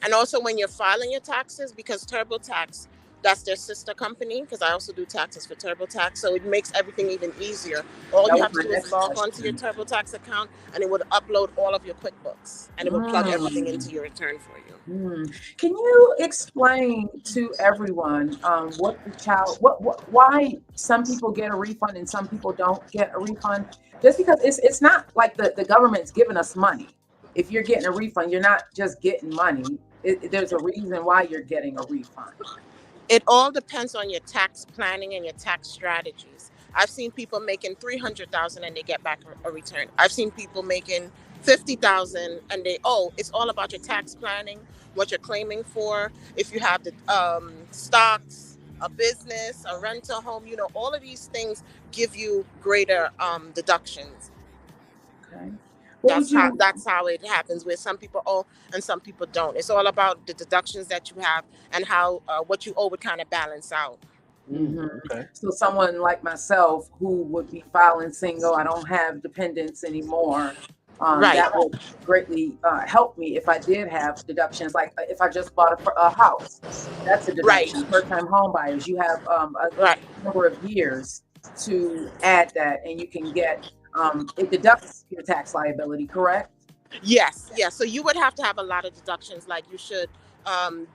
and also when you're filing your taxes, because TurboTax, that's their sister company, because I also do taxes for TurboTax, so it makes everything even easier. All That you was have to my do is next log onto your question. TurboTax account and it would upload all of your QuickBooks and it would plug everything into Mm. your return for you. Can you explain to everyone why some people get a refund and some people don't get a refund? Just because it's not like the government's giving us money. If you're getting a refund, you're not just getting money. There's a reason why you're getting a refund. It all depends on your tax planning and your tax strategies. I've seen people making 300,000 and they get back a return. I've seen people making 50,000 and it's all about your tax planning, what you're claiming for. If you have the stocks, a business, a rental home, all of these things give you greater deductions. Okay. What would you That's how it happens, where some people owe and some people don't. It's all about the deductions that you have and how what you owe would kind of balance out. Okay. So someone like myself who would be filing single, I don't have dependents anymore. Right. That would greatly help me if I did have deductions. Like if I just bought a house, that's a Right. deduction. First-time home buyers, you have a Right. number of years to add that, and you can get it deducts your tax liability. Correct? Yes, yes. So you would have to have a lot of deductions. Like you should, um,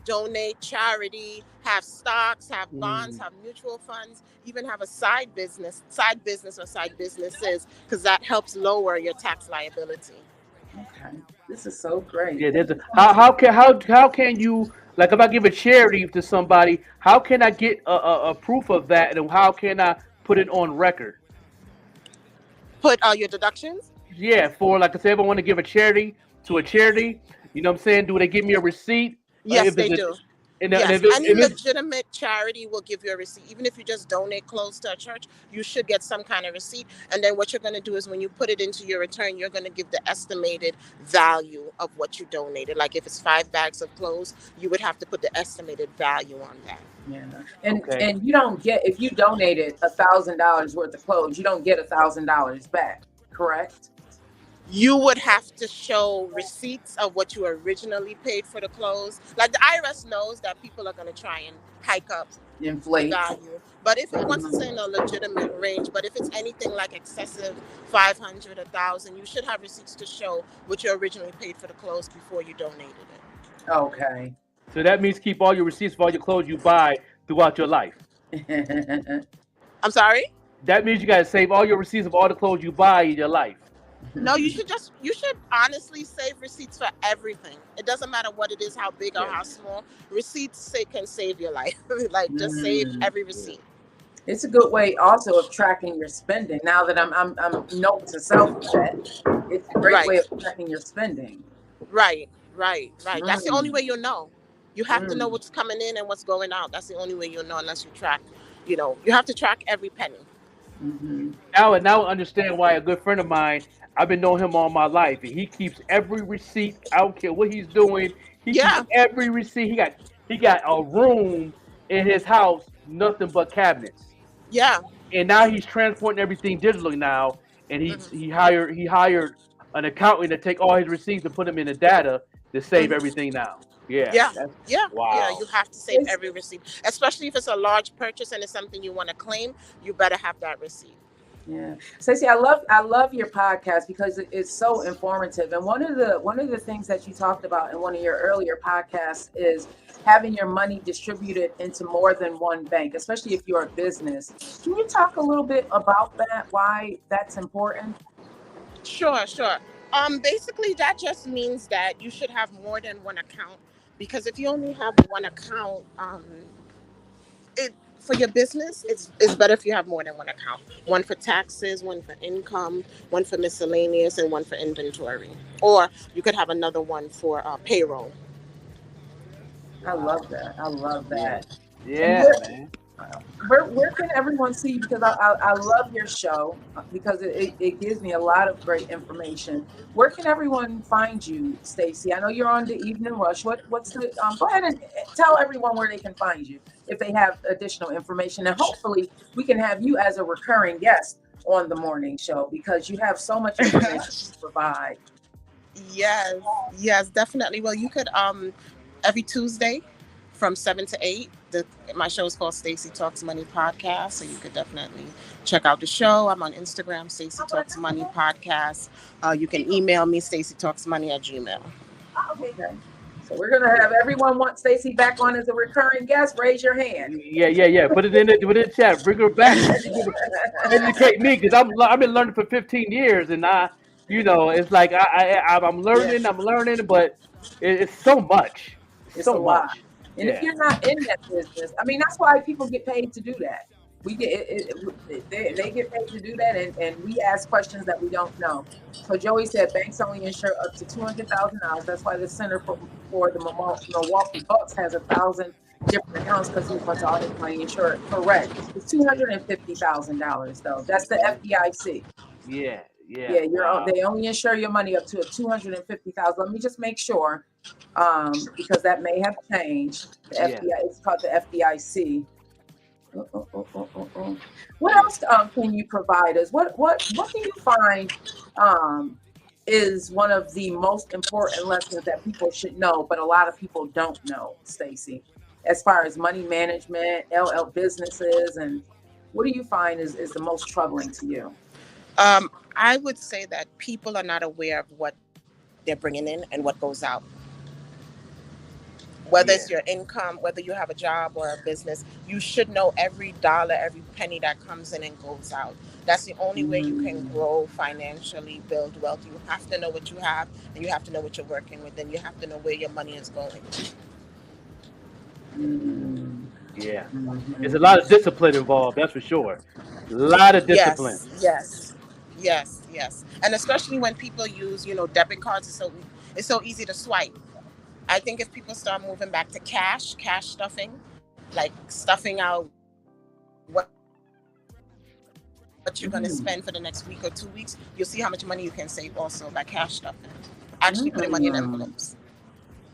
donate, charity, have stocks, have bonds, have mutual funds, even have a side business or side businesses, because that helps lower your tax liability. Okay, this is so great. Yeah, Thank there's a you so much. how can you, like, if I give a charity to somebody, how can I get a proof of that, and how can I put it on record? Put your deductions. Yeah, for, like I said, if I want to give a charity to a charity, you know what I'm saying? Do they give me a receipt? If If they it's a, do. and Yes, if it, any if it's legitimate charity will give you a receipt. Even if you just donate clothes to a church, you should get some kind of receipt. And then what you're going to do is when you put it into your return, you're going to give the estimated value of what you donated. Like if it's 5 bags of clothes, you would have to put the estimated value on that. Yeah, and okay, and you don't get if you donated $1,000 worth of clothes, you don't get $1,000 back. Correct? You would have to show receipts of what you originally paid for the clothes. Like the IRS knows that people are going to try and hike up the Inflate. value. But if it wants to say in a legitimate range, but if it's anything like excessive 500, 1,000, you should have receipts to show what you originally paid for the clothes before you donated it. Okay. so that means keep all your receipts for all your clothes you buy throughout your life. I'm sorry? That means you got to save all your receipts of all the clothes you buy in your life. No, you should honestly save receipts for everything. It doesn't matter what it is, how big or how small. Receipts can save your life. Like just save every receipt. It's a good way also of tracking your spending. Now that I'm note to self that it's a great Right. way of tracking your spending. Right. That's the only way you'll know. You have to know Mm. what's coming in and what's going out. That's the only way you'll know unless you track. You have to track every penny. Mm-hmm. Now I understand why a good friend of mine, I've been knowing him all my life, and he keeps every receipt. I don't care what he's doing. He keeps Yeah. every receipt. He got a room in his house, nothing but cabinets. Yeah. And now he's transporting everything digitally now, and he hired an accountant to take all his receipts and put them in the data to save everything now. Yeah, Yeah. that's Yeah. wow. You have to save every receipt, especially if it's a large purchase and it's something you want to claim. You better have that receipt. Yeah, Stacey, I love your podcast because it's so informative. And one of the things that you talked about in one of your earlier podcasts is having your money distributed into more than one bank, especially if you're a business. Can you talk a little bit about that? Why that's important? Sure. Basically that just means that you should have more than one account, because if you only have one account, it for your business, it's better if you have more than one account. One for taxes, one for income, one for miscellaneous, and one for inventory. Or you could have another one for payroll. I love that. I love that. And Yeah, man. where can everyone see you? Because I love your show because it gives me a lot of great information. Where can everyone find you, Stacey? I know you're on the Evening Rush. What's the go ahead and tell everyone where they can find you if they have additional information, and hopefully we can have you as a recurring guest on the morning show because you have so much information to provide. Yes, definitely. Well, you could every Tuesday from 7 to 8. My show is called Stacey Talks Money Podcast, so you could definitely check out the show. I'm on Instagram, Stacey Talks Money Podcast. You can email me, stacytalksmoney@gmail. Okay. So we're gonna have everyone want Stacey back on as a recurring guest. Raise your hand. Yeah. Put it in the chat. Bring her back. Educate me, because I've been learning for 15 years, and it's like I'm learning, but it's so much. It's a So lot. much. And if you're not in that business, I mean, that's why people get paid to do that. We get they get paid to do that, and we ask questions that we don't know. So Joey said banks only insure up to $200,000. That's why the Center for the Milwaukee Bucks has 1,000 different accounts because he wants all his money insured. Correct. It's $250,000 though. That's the FDIC. Yeah. Yeah, Wow. they only insure your money up to $250,000. Let me just make sure, because that may have changed. The FBI, it's called the FDIC. What else can you provide us? What do you find is one of the most important lessons that people should know, but a lot of people don't know, Stacy, as far as money management, LL businesses, and what do you find is the most troubling to you? I would say that people are not aware of what they're bringing in and what goes out. Whether Yeah. it's your income, whether you have a job or a business, you should know every dollar, every penny that comes in and goes out. That's the only way you can Mm, grow financially, build wealth. You have to know what you have, and you have to know what you're working with, and you have to know where your money is going. mm, Yeah. There's a mhm. lot of discipline involved, that's for sure. A lot of discipline. Yes, yes, yes, yes. And especially when people use, debit cards, it's so easy to swipe. I think if people start moving back to cash stuffing, like stuffing out what you're going to spend for the next week or 2 weeks, you'll see how much money you can save Mm, also by cash stuffing. Actually putting money in envelopes.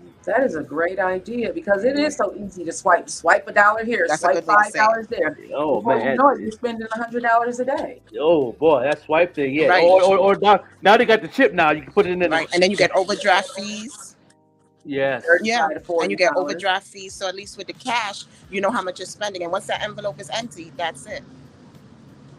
mm. That is a great idea because it is so easy to swipe a dollar here, That's a swipe good way to say it. $5 there. Oh Before you man. know it, you're spending $100 a day. Oh boy, that swipe thing, yeah. Right, Or now they got the chip now. You can put it in the right. And then you get overdraft fees. yes. Yeah. 35 to And you $40. get overdraft fees. So at least with the cash, you know how much you're spending. And once that envelope is empty, that's it.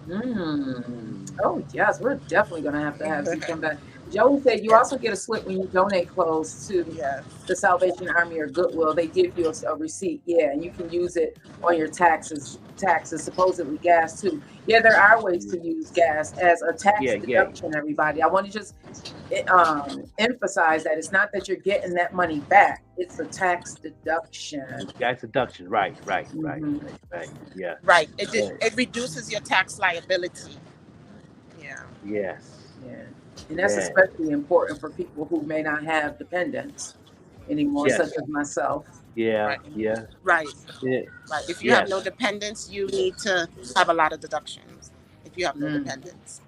Mm. Oh, yes, we're definitely going to have you come back. Joey said you also get a slip when you donate clothes to Yes. the Salvation Army or Goodwill. They give you a receipt, yeah, and you can use it on your taxes, supposedly gas too. Yeah, there are ways to use gas as a tax Yeah, yeah. deduction, everybody. I want to just emphasize that it's not that you're getting that money back, it's a tax deduction. Gas deduction. Right, right, right, Hmm. right, right. Yeah. Right. Yeah. It reduces your tax liability. Yeah. Yes. Yeah. And that's Yeah. especially important for people who may not have dependents anymore, such Yes. as myself. Yeah. Right. Yeah. Right. Yeah. Right. If you have no Yes. dependents, you need to have a lot of deductions. If you have no Mm. dependents.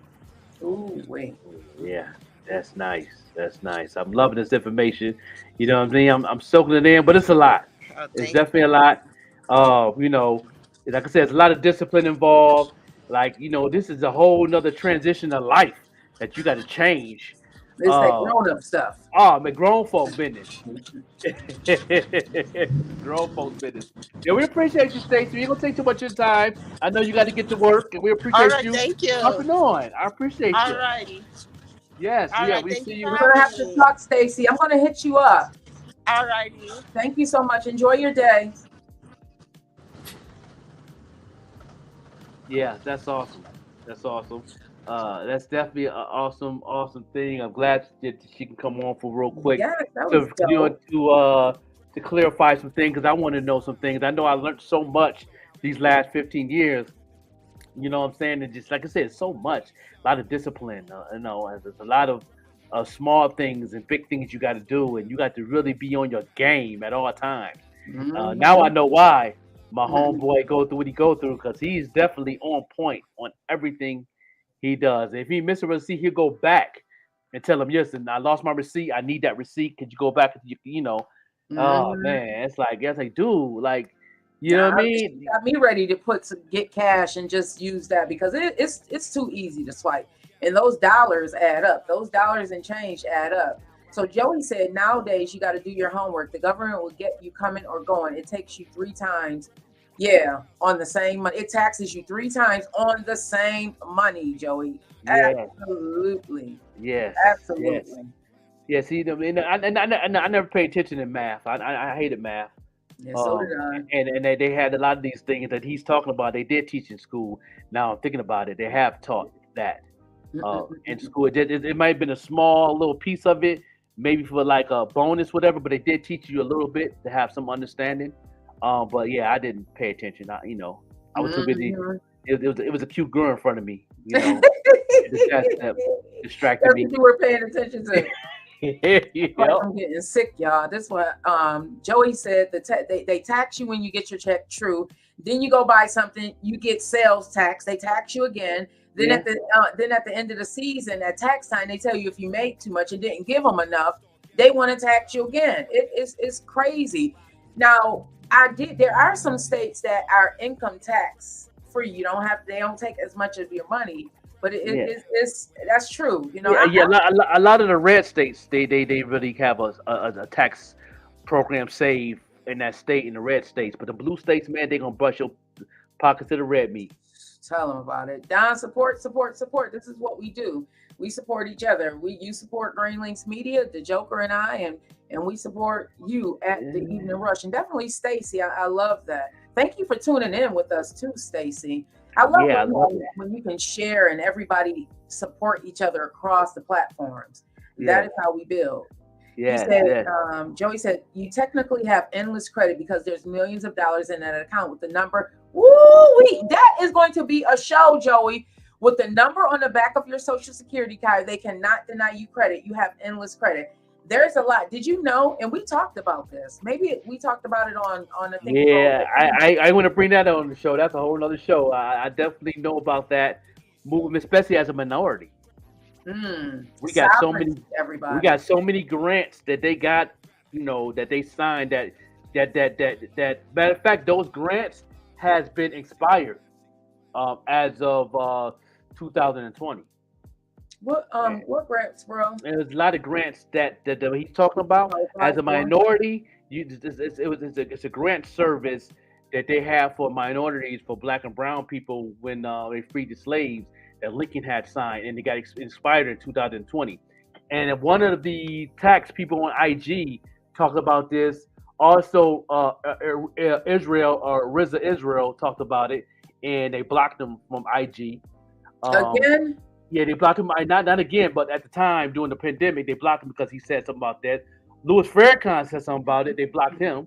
Ooh, wait. Yeah. That's nice. That's nice. I'm loving this information. You know what I'm saying? I'm soaking it in, but it's a lot. It's Thank definitely a lot. Like I said, there's a lot of discipline involved. Like, this is a whole nother transition of life that you got to change. It's that Uh, grown up stuff. man, grown folk business. Grown folks business. Yeah, we appreciate you, Stacey. We ain't gonna take too much of your time. I know you got to get to work, and we All appreciate right. you Thank you. hopping on. I appreciate All you. righty. Yes, All yeah, right. we Thank see you for We're you. gonna having have to me. talk, Stacy. I'm gonna hit you up. All righty. Thank you so much. Enjoy your day. Yeah, that's awesome. That's awesome. That's definitely an awesome, awesome thing. I'm glad that she can come on for real quick Yes, that was to dope. to clarify some things because I want to know some things. I know I learned so much these last 15 years. You know what I'm saying? And just like I said, so much, a lot of discipline. And there's a lot of small things and big things you got to do, and you got to really be on your game at all times. Now I Mhm. know why my homeboy go through what he go through because he's definitely on point on everything he does. If he miss a receipt, he'll go back and tell him, "Listen, I lost my receipt. I need that receipt. Could you go back? Oh Mhm. man, it's like, dude, like, you know Nah, what I she mean? got me ready to get cash and just use that because it's too easy to swipe, and those dollars add up. Those dollars and change add up. So Joey said nowadays you got to do your homework. The government will get you coming or going. It takes you 3 times, yeah, on the same money. It taxes you 3 times on the same money, Joey. Yeah, Absolutely, yes, yes. absolutely. Yeah, see, I never paid attention in math. I hated math. Yeah, so did Um, I. and they had a lot of these things that he's talking about. They did teach in school. Now I'm thinking about it. They have taught that in school. It might have been a small little piece of it, maybe for like a bonus, whatever. But they did teach you a little bit to have some understanding. But yeah, I didn't pay attention. I was too busy. Mhm. It was a cute girl in front of me. That's That distracted me. what you were paying attention to. Like Yep. I'm getting sick, y'all. This what Joey said. They tax you when you get your check. True. Then you go buy something, you get sales tax. They tax you again. Then Yeah. at the end of the season, at tax time, they tell you if you made too much and didn't give them enough, they want to tax you again. It's crazy. Now there are some states that are income tax free. You don't have they don't take as much of your money. but Yeah. it's that's true. You know, Yeah. A lot of the red states, they really have a tax program saved in that state, in the red states. But the blue states, man, they gonna brush your pockets to the red meat. tell them about it. Don, support. This is what we do. We support each other. You support Green Links Media, the Joker and I, and we support you at the Evening Rush. And definitely Stacy, I love that. Thank you for tuning in with us too, Stacy. I love Yeah, I love that. when you can share and everybody support each other across the platforms. Yeah. That is how we build. Yeah, He said, yeah. Joey said, you technically have endless credit because there's millions of dollars in that account with the number. Woo, that is going to be a show, Joey. With the number on the back of your social security card, they cannot deny you credit. You have endless credit. There's a lot. Did you know? And we talked about this. Maybe we talked about it on the thing. Yeah, I want to bring that on the show. That's a whole other show. I definitely know about that movement, especially as a minority. We got so many. Everybody. We got so many grants that they got. You know, that they signed. That. Matter of fact, those grants has been expired as of 2020. What grants, bro? There's a lot of grants that he's talking about. As a minority, it's a grant service that they have for minorities, for Black and brown people when they freed the slaves that Lincoln had signed, and they got expired in 2020. And one of the tax people on IG talked about this. Also, Israel or Riza Israel talked about it, and they blocked him from IG. Again? Yeah, they blocked him. Not again, but at the time during the pandemic, they blocked him because he said something about that. Louis Farrakhan said something about it. They blocked him.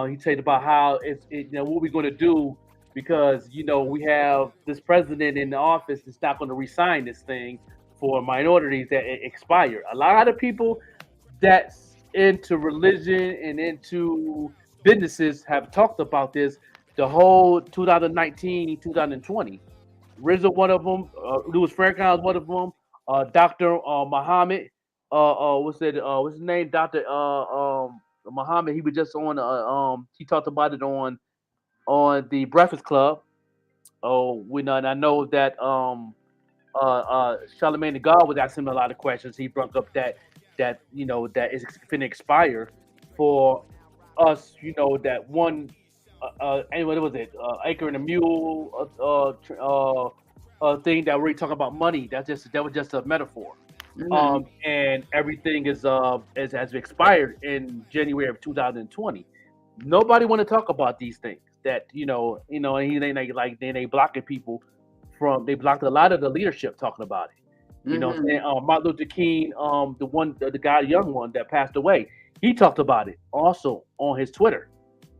He said about how what we're going to do because we have this president in the office that's not going to resign this thing for minorities that expire. A lot of people that's into religion and into businesses have talked about this the whole 2019, 2020. Rizzo, one of them. Louis Farrakhan is one of them. Dr. Muhammad. What's his name? Dr. Muhammad. He was just on. He talked about it on the Breakfast Club. And I know that Charlemagne the God was asking him a lot of questions. He brought up that is going to expire for us. That one. And what was it? Acre and a Mule thing that we're talking about money. That was just a metaphor. Mm-hmm. And everything has expired in January of 2020. Nobody want to talk about these things. That and they blocking people from. They blocked a lot of the leadership talking about it. And Martin Luther King, the guy, young one that passed away, he talked about it also on his Twitter.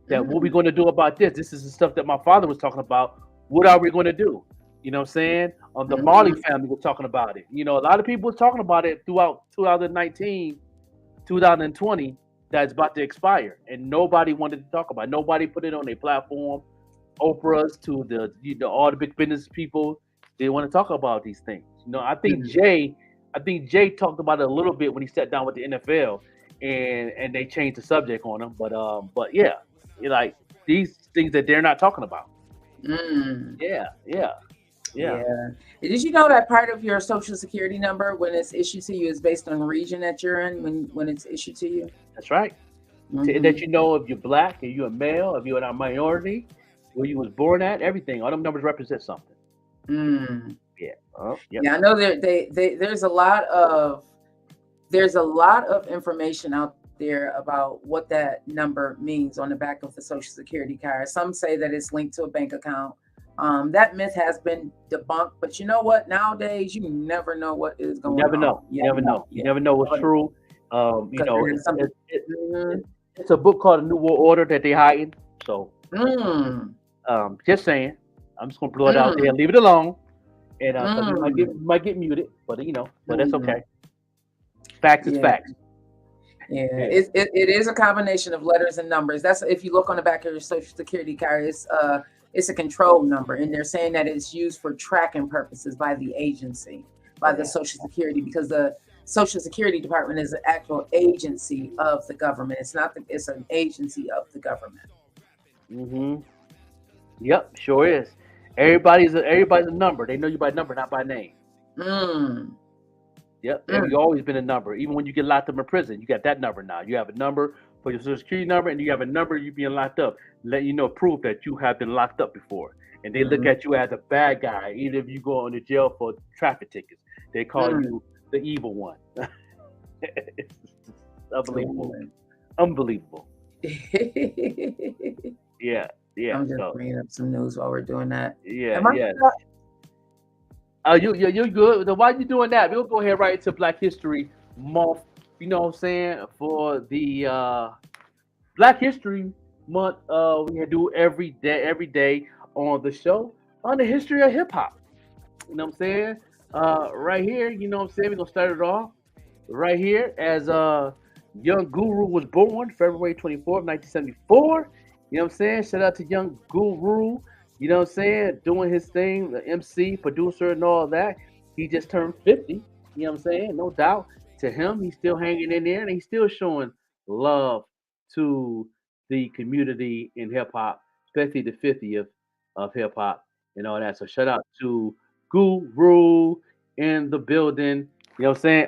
That what we going to do about this? This is the stuff that my father was talking about. What are we going to do? You know what I'm saying? The Marley family was talking about it. A lot of people were talking about it throughout 2019, 2020, that's about to expire. And nobody wanted to talk about it. Nobody put it on their platform. Oprah's to all the big business people, they want to talk about these things. I think Jay talked about it a little bit when he sat down with the NFL and they changed the subject on him. But yeah. Like these things that they're not talking about. Yeah. Did you know that part of your social security number, when it's issued to you, is based on the region that you're in when it's issued to you? That's right. That if you're Black, if you're a male, if you're a minority, where you was born at, everything. All them numbers represent something. Yeah. Yeah, I know there's a lot of information out there about what that number means on the back of the social security card. Some say that it's linked to a bank account. That myth has been debunked, but you know what? Nowadays, you never know what is going on. You never know. You never know what's true. It's a book called A New World Order that they hiding. So, just saying. I'm just gonna blow it out there and leave it alone. And it might get muted, but that's okay. Facts is facts. Yeah, it is a combination of letters and numbers. That's if you look on the back of your social security card, it's a control number, and they're saying that it's used for tracking purposes by the agency, by the Social Security, because the Social Security Department is an actual agency of the government. It's an agency of the government. Yep, sure is. Everybody's a number. They know you by number, not by name. Mm. Yep, you always been a number. Even when you get locked up in prison, you got that number now. You have a number for your social security number, and you have a number you being locked up. Let you know proof that you have been locked up before. And they look Mm. at you as a bad guy, even if you go into jail for traffic tickets. They call Mm. you the evil one. It's unbelievable, Oh, unbelievable. man. Yeah, yeah. I'm just So bringing up some news while we're doing that. yeah, Am I? yeah. You good? Then why you doing that? We'll go ahead right into Black History Month. You know what I'm saying? For the Black History Month, we do every day on the show on the history of hip hop. You know what I'm saying? Right here, you know what I'm saying? We're gonna start it off right here as Young Guru was born February 24th, 1974. You know what I'm saying? Shout out to Young Guru. You know what I'm saying? Doing his thing, the MC, producer, and all that. He just turned 50. You know what I'm saying? No doubt. To him, he's still hanging in there and he's still showing love to the community in hip hop, especially the 50th of hip hop and all that. So shout out to Guru in the building. You know what I'm saying?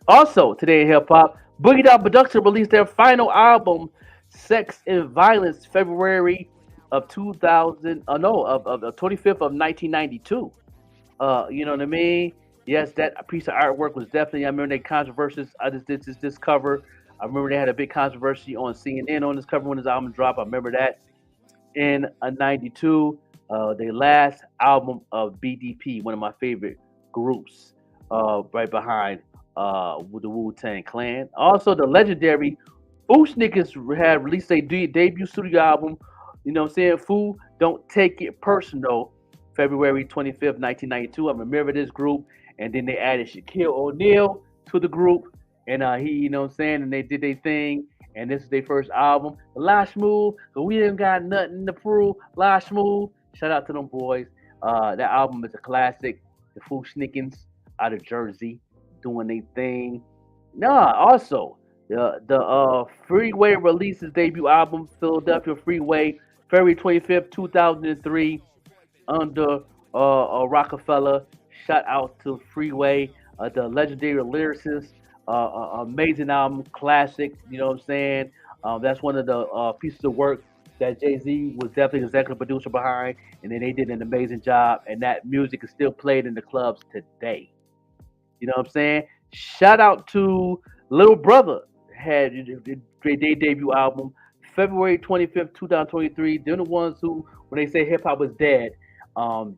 Also, today in hip hop, Boogie Down Production released their final album, Sex and Violence, February of 2000. No, of the 25th of 1992. You know what I mean? Yes, that piece of artwork was definitely. I remember they controversies. I just did this cover. I remember they had a big controversy on CNN on this cover when his album dropped. I remember that in a 92. Their last album of BDP, one of my favorite groups, right behind with the Wu Tang Clan. Also, the legendary Foo Snickers had released a debut studio album. You know what I'm saying? Foo Don't Take It Personal, February 25th, 1992. I remember this group. And then they added Shaquille O'Neal to the group. And he, you know what I'm saying? And they did their thing. And this is their first album. Lash Move, but we ain't got nothing to prove. Lash Move, shout out to them boys. That album is a classic. The Foo Snickens out of Jersey doing their thing. Nah, also, the Freeway released his debut album, Philadelphia Freeway, February 25th, 2003, under Rockefeller. Shout out to Freeway, the legendary lyricist. Amazing album, classic. You know what I'm saying? That's one of the pieces of work that Jay Z was definitely executive producer behind, and then they did an amazing job. And that music is still played in the clubs today. You know what I'm saying? Shout out to Little Brother had their debut album February 25th, 2023. They're the ones who, when they say hip hop was dead,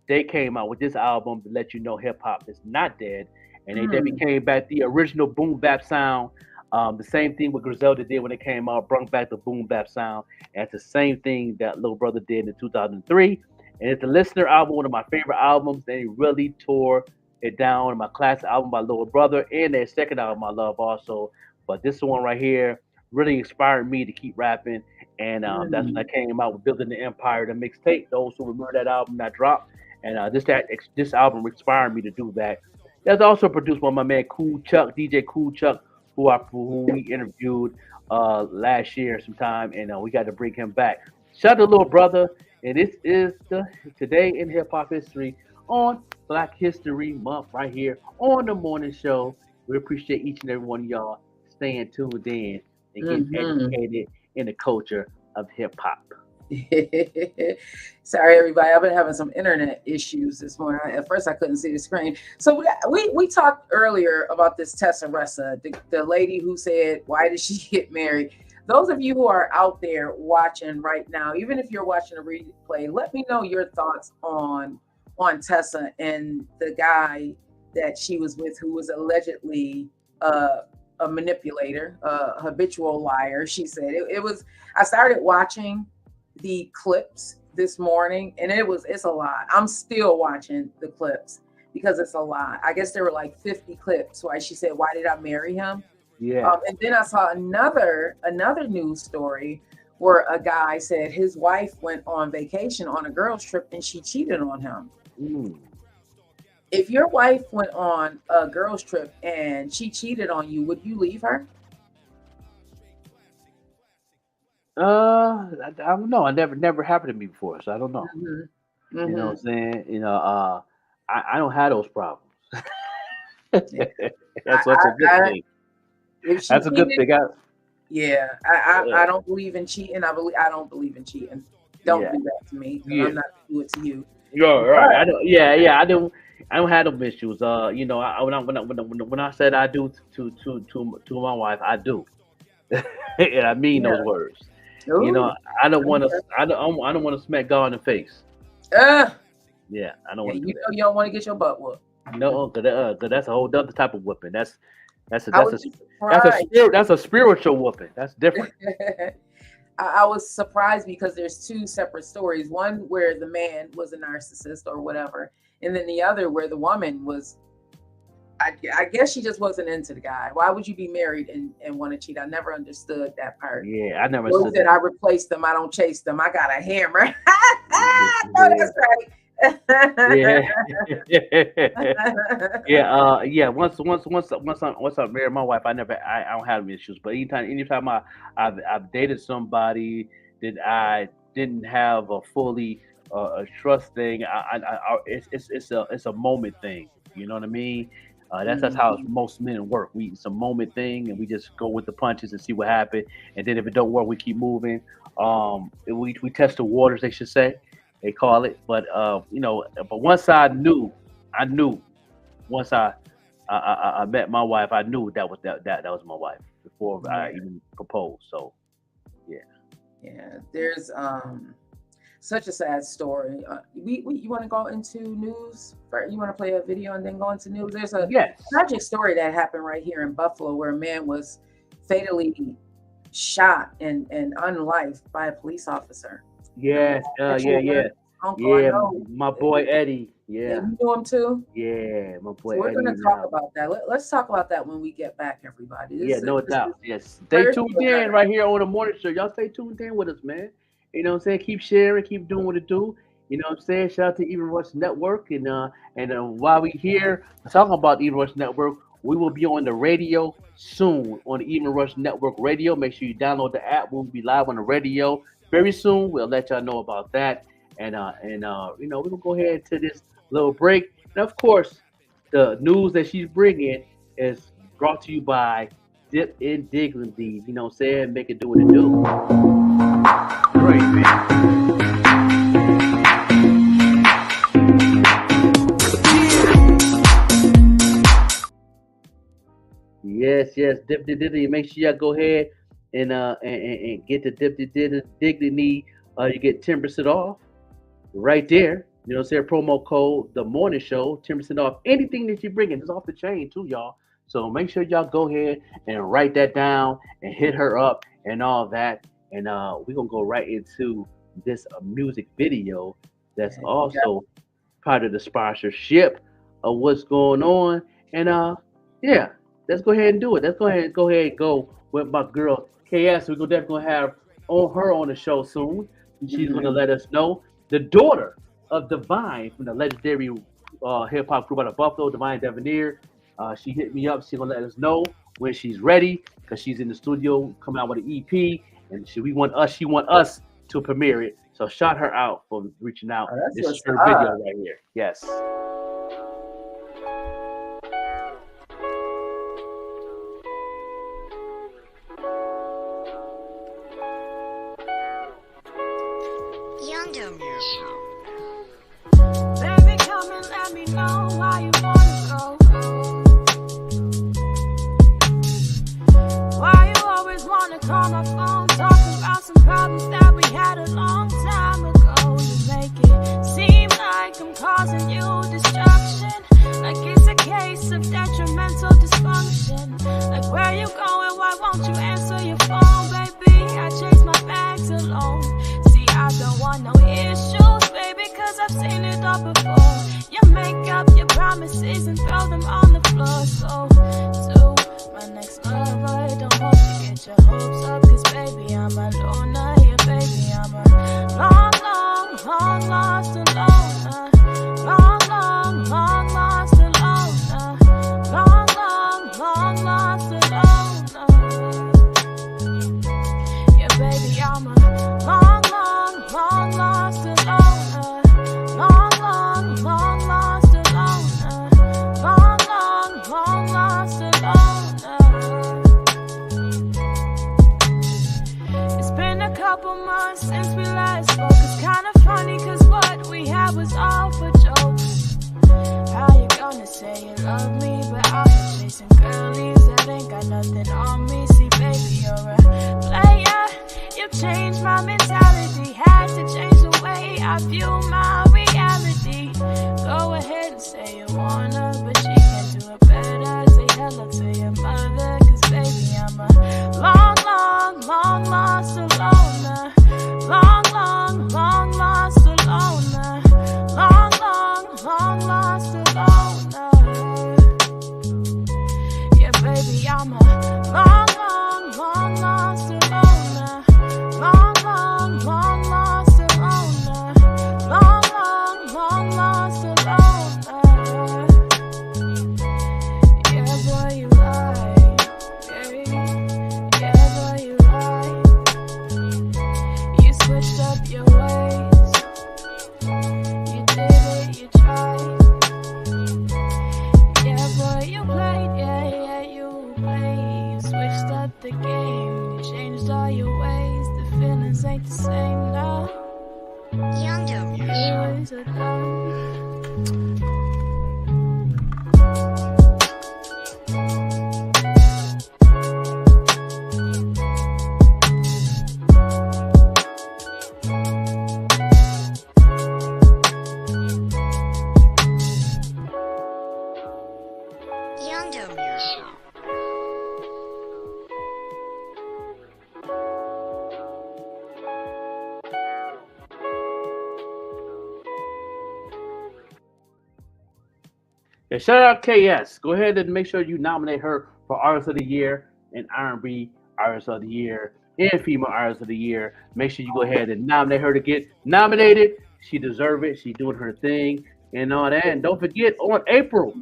they came out with this album to let you know hip hop is not dead. And they definitely came back the original boom bap sound. The same thing what Griselda did when it came out, brought back the boom bap sound. And it's the same thing that Little Brother did in 2003. And it's the Listener album, one of my favorite albums. They really tore it down. My classic album by Little Brother and their second album I love also. But this one right here really inspired me to keep rapping. And that's when I came out with Building the Empire, the mixtape. Those who remember that album that dropped. And this album inspired me to do that. That's also produced by my man Cool Chuck, DJ Cool Chuck, who we interviewed last year sometime, and we got to bring him back. Shout out to Little Brother, and this is the Today in Hip Hop History on Black History Month right here on the morning show. We appreciate each and every one of y'all staying tuned in and getting educated in the culture of hip hop. Sorry, everybody. I've been having some internet issues this morning. At first, I couldn't see the screen. So we talked earlier about this Tessa Ressa, the lady who said, "Why did she get married?" Those of you who are out there watching right now, even if you're watching a replay, let me know your thoughts on Tessa and the guy that she was with, who was allegedly a manipulator, a habitual liar. She said it was. I started watching the clips this morning, and it's a lot. I'm still watching the clips because it's a lot. I guess there were like 50 clips why she said, "Why did I marry him?" Yeah. And then I saw another news story where a guy said his wife went on vacation on a girls trip and she cheated on him. If your wife went on a girls trip and she cheated on you, would you leave her? I don't know. I never happened to me before, so I don't know. You know what I'm Mm-hmm. saying? I don't have those problems. Yeah. That's such a good I thing. if she That's a good cheated, thing. yeah, I don't believe in cheating. I don't believe in cheating. Don't Yeah, do that to me because yeah, I'm not gonna do it to you. you're right. I But don't. Yeah, yeah. I don't have no issues. When I said I do to my wife, I do, and I mean those yeah. words. You know, Ooh. I don't want to. Okay. I don't want to smack God in the face. Uh, Yeah, I don't yeah, want to you do know that. you don't want to get your butt whooped. No, cause that's a whole other type of whooping. That's a I that's was a just that's a surprised. spirit. That's a spiritual whooping. That's different. I was surprised because there's two separate stories. One where the man was a narcissist or whatever, and then the other where the woman was. I guess she just wasn't into the guy. Why would you be married and want to cheat? I never understood that part. Yeah, I never Well, he said said, that. I replaced them. I don't chase them. I got a hammer. No, Yeah, that's yeah, right. yeah. Yeah. Once I married my wife, I don't have any issues. But anytime I've dated somebody that I didn't have a fully a trust thing, it's a moment thing. You know what I mean? That's how Mhm. most men work. It's a moment thing, and we just go with the punches and see what happens. And then if it don't work, we keep moving. We test the waters, they should say, they call it. But but once I knew once I met my wife, I knew that was my wife before I Yeah, even proposed. So yeah, yeah. There's such a sad story. We you want to go into news? You want to play a video and then go into news? There's a yes, tragic story that happened right here in Buffalo where a man was fatally shot and unlifed by a police officer. The man yes, that you yeah, were yeah, uncle, I yeah. know. My boy Eddie, Yeah, yeah, you knew him too. yeah, my So boy we're Eddie gonna in the talk house. about that. Let's talk about that when we get back, everybody. Yeah, no This doubt. is Yes. Stay prayers tuned for in her. right here on the morning show. Y'all stay tuned in with us, man. You know what I'm saying? Keep sharing, keep doing what it do. You know what I'm saying? Shout out to Even Rush Network. And while we here talking about Even Rush Network, we will be on the radio soon on the Even Rush Network radio. Make sure you download the app. We'll be live on the radio very soon. We'll let y'all know about that. We're gonna go ahead to this little break. And of course, the news that she's bringing is brought to you by Dip in Dignity. You know what I'm saying? Make it do what it do. Great, man. Yes, yes. Dip in Dignity. Make sure y'all go ahead and get the Dip in Dignity. You get 10% off right there. You know what I'm saying? Promo code The Morning Show, 10% off anything that you bring in. It's off the chain too, y'all. So make sure y'all go ahead and write that down and hit her up and all that. And we're gonna go right into this music video that's Yeah. also part of the sponsorship of what's going on. And yeah, let's go ahead and do it. Let's go ahead and go with my girl KS. We're gonna definitely gonna have on the show soon. She's gonna Mhm. let us know the daughter of Divine from the legendary hip hop group out of Buffalo, Divine Devoneer. She hit me up. She's gonna let us know when she's ready because she's in the studio coming out with an EP, and she want us to premiere it. So shout her out for reaching out. Oh, that's This is what's her video up. right here. Yes. Baby, come and let me know why you wanna go. Why you always wanna call my phone, talking about some problems that we had a long time ago. You make it seem like I'm causing you destruction, like it's a case of detrimental dysfunction. Like where you going? Why won't you answer your phone, baby? I chase my bags alone. See, I don't want no issues, baby, cause I've seen it all before. You make up your promises and throw them on the floor. So, to my next lover, don't hope you get your hopes up, cause baby, I'm a loner. Yeah, baby, I'm a long lost and loner. Long lost and loner. Long lost and loner. couple months since we last spoke. It's kinda funny cause what we had was all for jokes. How you gonna say you love me, but I'm chasing girlies that ain't got nothing on me? See, baby, you're a player. You changed my mentality, had to change the way I view my reality. Go ahead and say you wanna, but she can't do it better. Say hello to your mother, cause baby, I'm a long, long, long lost loner. Long, long, long lost loner. Long, long, long lost loner. Yeah, baby, I'm a long, long, long lost loner. Long, long, long lost loner. Long, long, long lost loner. Yeah, boy, you lie. Yeah, boy, you lie. You switched up your ways. You did it, you tried. Yeah, boy, you played. Yeah, you played. You switched up the game. You changed all your ways. The feelings ain't the same now. Your ways are done. Yeah, shout out KS. Go ahead and make sure you nominate her for Artist of the Year and R&B Artist of the Year and Female Artist of the Year. Make sure you go ahead and nominate her to get nominated. She deserves it. She's doing her thing and all that. And don't forget, on April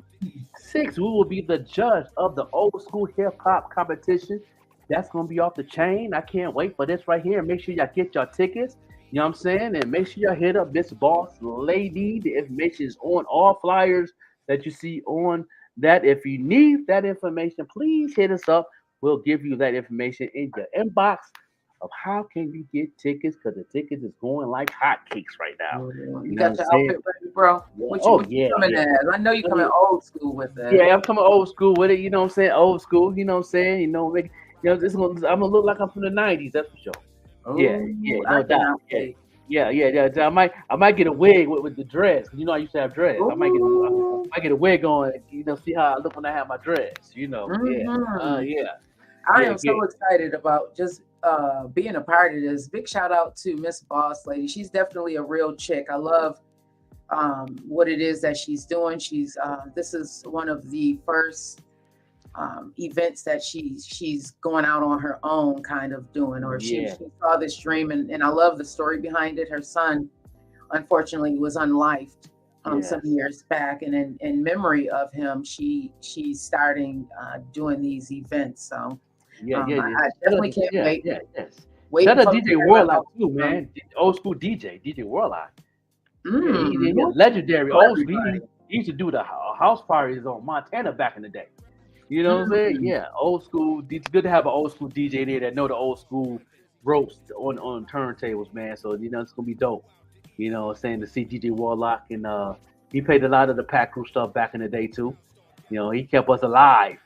6th, we will be the judge of the old school hip hop competition. That's going to be off the chain. I can't wait for this right here. Make sure y'all get your tickets. You know what I'm saying? And make sure y'all hit up Miss Boss Lady. The information is on all flyers that you see on that. If you need that information, please hit us up. We'll give you that information in your inbox of how can you get tickets, because the tickets is going like hotcakes right now. You got your outfit ready, bro? What you coming as? I know you coming old school with that. Yeah, I'm coming old school with it. You know what I'm saying? Old school. You know what I'm saying? I'm gonna look like I'm from the '90s. That's for sure. Yeah, no doubt. Yeah. I might get a wig with the dress. You know, I used to have dreads. I might get a wig on. See how I look when I have my dreads. I am so excited about just being a part of this. Big shout out to Miss Boss Lady. She's definitely a real chick. I love what it is that she's doing. This is one of the first events that she's going out on her own kind of doing, or she saw this dream, and I love the story behind it. Her son unfortunately was unlifed some years back, and in memory of him, she's starting doing these events. So I definitely can't wait. Shout out DJ Warlock too, man. Old school DJ Warlock. He's legendary. Old school. He used to do the house parties on Montana back in the day. You know what I'm saying? Yeah, old school. It's good to have an old school DJ there that know the old school ropes on turntables, man. So it's gonna be dope. You know what I'm saying, to see DJ Warlock, and he played a lot of the Pack Crew stuff back in the day too. He kept us alive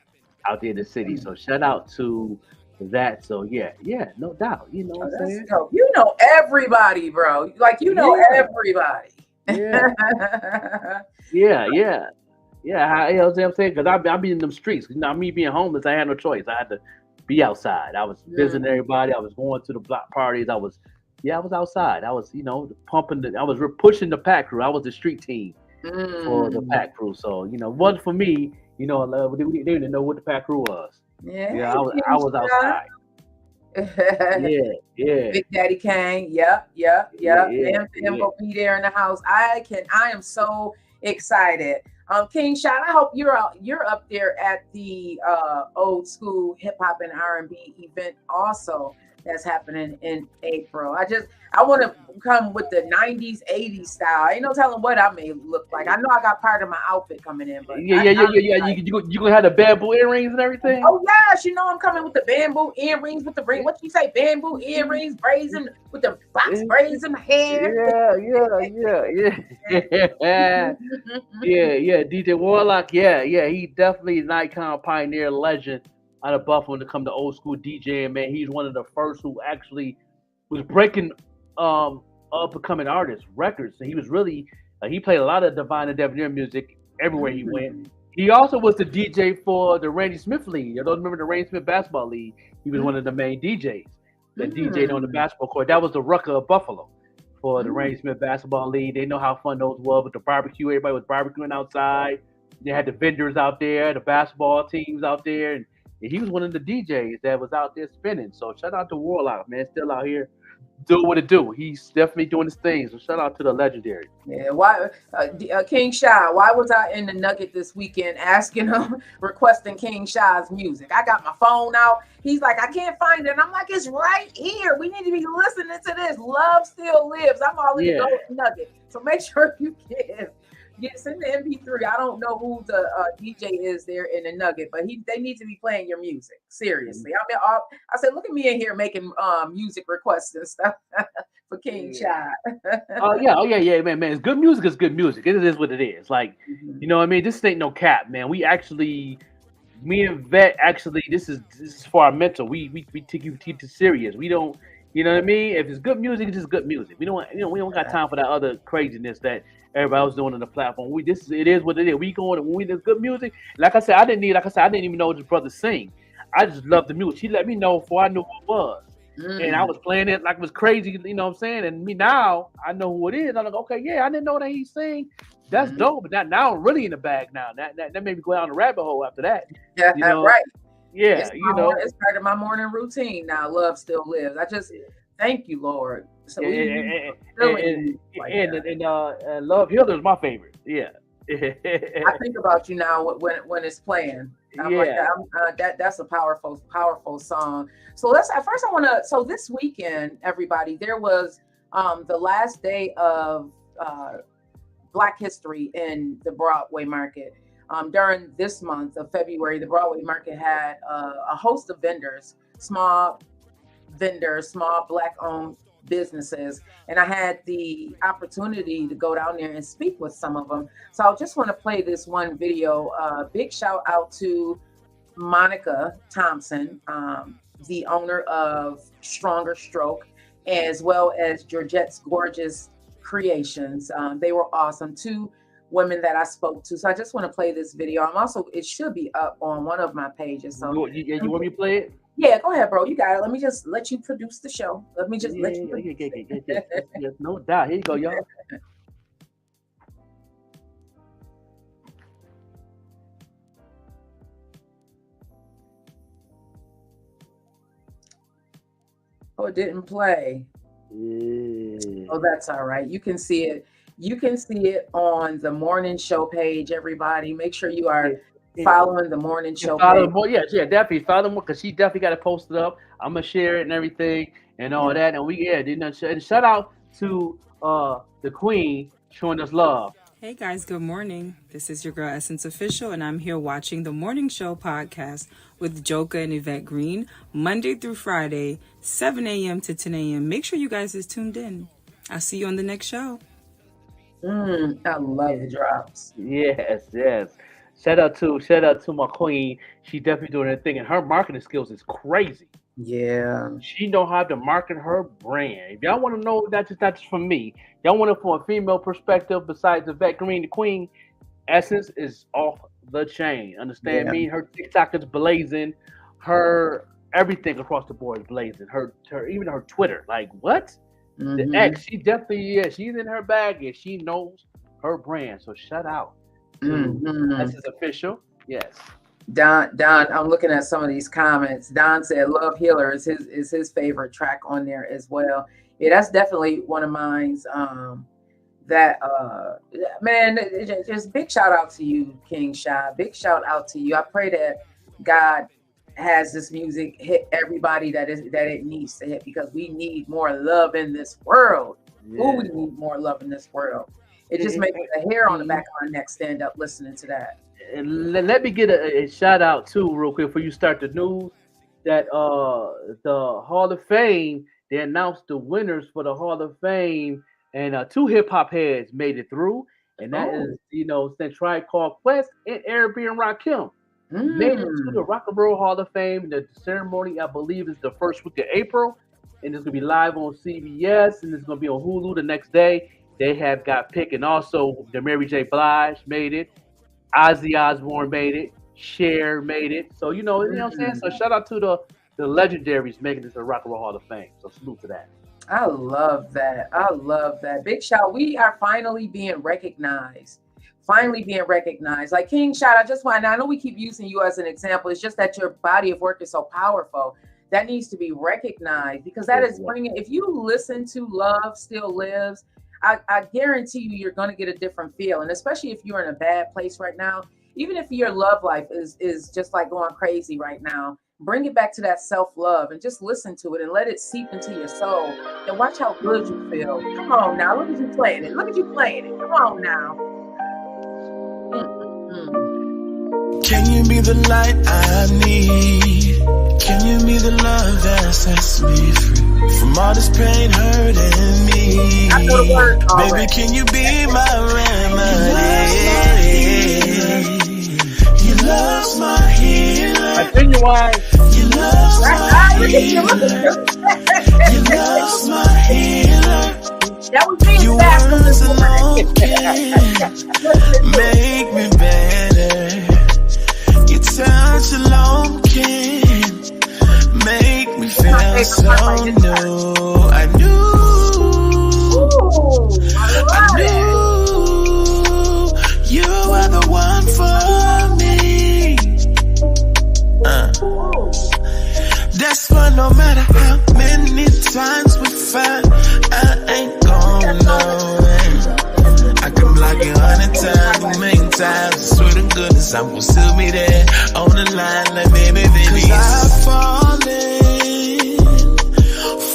out there in the city. So shout out to that. So yeah, no doubt. You know what I'm saying? Dope. You know everybody, bro. Like everybody. Yeah. Yeah, you know what I'm saying? Because I be in them streets. Me being homeless, I had no choice. I had to be outside. I was visiting everybody. I was going to the block parties. I was outside. I was, pumping. I was pushing the Pack Crew. I was the street team for the Pack Crew. So, one for me, they didn't know what the Pack Crew was. I was outside. Big Daddy Kane. Yep. Him will be there in the house. I am so excited. King Shot, I hope you're up there at the old school hip hop and R&B event also. that's happening in April. I want to come with the 90s, 80s style. Ain't no telling what I may look like. I know I got part of my outfit coming in, but Yeah. You gonna have the bamboo earrings and everything? oh yes, you know I'm coming with the bamboo earrings with the ring. What you say? Bamboo earrings, braids with the box braids in my hair. Yeah. DJ Warlock, he definitely an icon, pioneer, legend out of Buffalo to come to old school DJing. Man, he's one of the first who actually was breaking up and coming artists, records. And he was really he played a lot of Divine and Debonair music everywhere he went. He also was the DJ for the Randy Smith League. I don't remember the Randy Smith Basketball League. He was one of the main DJs that DJed on the basketball court. That was the Rucker of Buffalo for the Randy Smith Basketball League. They know how fun those were with the barbecue. Everybody was barbecuing outside. They had the vendors out there, the basketball teams out there, and he was one of the DJs that was out there spinning. So shout out to Warlock, man, still out here doing what it do. He's definitely doing his thing. So shout out to the legendary. Yeah, why King Shy? Why was I in the Nugget this weekend asking him, requesting King Shy's music? I got my phone out. He's like, I can't find it. And I'm like, it's right here. We need to be listening to this. Love Still Lives. I'm all in the Gold Nugget. So make sure you send the MP3. I don't know who the DJ is there in the Nugget, but they need to be playing your music. Seriously. I said, look at me in here making music requests and stuff for King Shy. Man. It's good music is good music. It is what it is. Like, you know what I mean? This ain't no cap, man. Me and Vet actually, this is for our mental. We take it serious. We don't, you know what I mean? If it's good music, it's just good music. We don't got time for that other craziness that everybody was doing on the platform. It is what it is. We going when there's good music. Like I said, I didn't even know this brother sing. I just loved the music. He let me know before I knew who it was. And I was playing it like it was crazy, you know what I'm saying? And me now, I know who it is. I'm like, okay, yeah, I didn't know that he sing. That's dope. But now I'm really in the bag now. That made me go down the rabbit hole after that. Yeah, you know? right. Yeah, it's part of my morning routine now. Love Still Lives. I just thank you, Lord. So Love Healer is my favorite. Yeah. I think about you now when it's playing. I'm like, that's a powerful song. So so this weekend, everybody, there was the last day of Black History in the Broadway Market. During this month of February, the Broadway Market had a host of vendors, small Black-owned businesses, and I had the opportunity to go down there and speak with some of them. So I just want to play this one video. Big shout out to Monica Thompson, the owner of Stronger Stroke, as well as Georgette's Gorgeous Creations. They were awesome. Two women that I spoke to. So I just want to play this video. It should be up on one of my pages. So you want me to play it? Yeah, go ahead, bro. You got it. Let me just let you produce the show. Let me just let you. Yes, no doubt. Here you go, y'all. Oh, it didn't play. Oh, that's all right. You can see it. You can see it on the morning show page, everybody. Make sure you are following the morning show page. Definitely follow them because she definitely got it posted up. I'm gonna share it and everything and all that. And shout out to the Queen showing us love. Hey guys, good morning. This is your girl Essence Official, and I'm here watching the Morning Show podcast with Joker and Yvette Green, Monday through Friday, 7 a.m. to 10 a.m. Make sure you guys is tuned in. I'll see you on the next show. I love the drops. Yes. Shout out to my queen. She definitely doing her thing, and her marketing skills is crazy. Yeah, she know how to market her brand. If y'all want to know, that's just from me. Y'all want it from a female perspective. Besides Yvette Green, the queen, Essence is off the chain. Understand me? Her TikTok is blazing. Her everything across the board is blazing. Her even her Twitter. Like what? The X. She definitely she's in her bag and she knows her brand. So shout out. Essence Official. Yes. Don, I'm looking at some of these comments. Don said "Love Healer" is his favorite track on there as well. Yeah, that's definitely one of mine. Man, just big shout out to you, King Shy. Big shout out to you. I pray that God has this music hit everybody that it needs to hit, because we need more love in this world. Yeah. Ooh, we need more love in this world. It just makes the hair on the back of my neck stand up listening to that. And let me get a shout out too, real quick, before you start the news. That the Hall of Fame, they announced the winners for the Hall of Fame, and two hip hop heads made it through, and that is Tribe Called Quest and Arabian Rakim. Made it to the Rock and Roll Hall of Fame. The ceremony, I believe, is the first week of April, and it's gonna be live on CBS, and it's gonna be on Hulu the next day. They have got picked, and also the Mary J. Blige made it, Ozzy Osbourne made it, Cher made it. So you know what I'm saying. So shout out to the legendaries making it to the Rock and Roll Hall of Fame. So salute to that. I love that. I love that. Big shout. We are finally being recognized. Like King Shout, I just want, I know we keep using you as an example. It's just that your body of work is so powerful. That needs to be recognized, because that is bringing, if you listen to Love Still Lives, I guarantee you're going to get a different feel. And especially if you're in a bad place right now, even if your love life is just like going crazy right now, bring it back to that self-love and just listen to it and let it seep into your soul and watch how good you feel. Come on now, look at you playing it. Come on now. Can you be the light I need? Can you be the love that sets me free from all this pain hurting me? I know the word already. Baby, can you be my remedy? Your love's my healer. I think why. Your love's my healer. Your love's my healer. That was me. Your words alone can make me better. Your touch alone can make me feel so new. I knew you were the one for me. That's why no matter how many times we fight, I ain't going nowhere. I can block you 100 times, a million times. I swear to goodness, I'm gonna still be there on the line, like baby. 'Cause I've fallen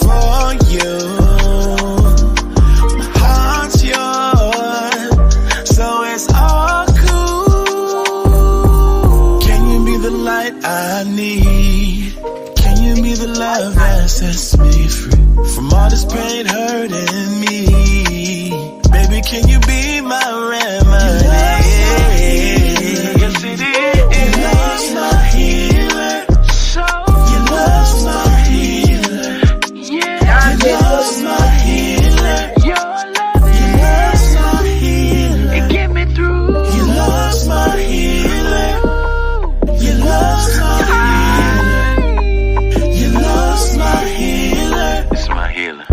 for you. My heart's yours, so it's all cool. Can you be the light I need? Can you be the love that sets me free from all this pain hurting me? Baby, can you be my remedy? Yes, it is. Your love's my healer. Your love's my healer. Your love's my healer. Your love's my healer. And get me through. Your love's my healer. Your love's my healer. Your love's my healer. It's my healer.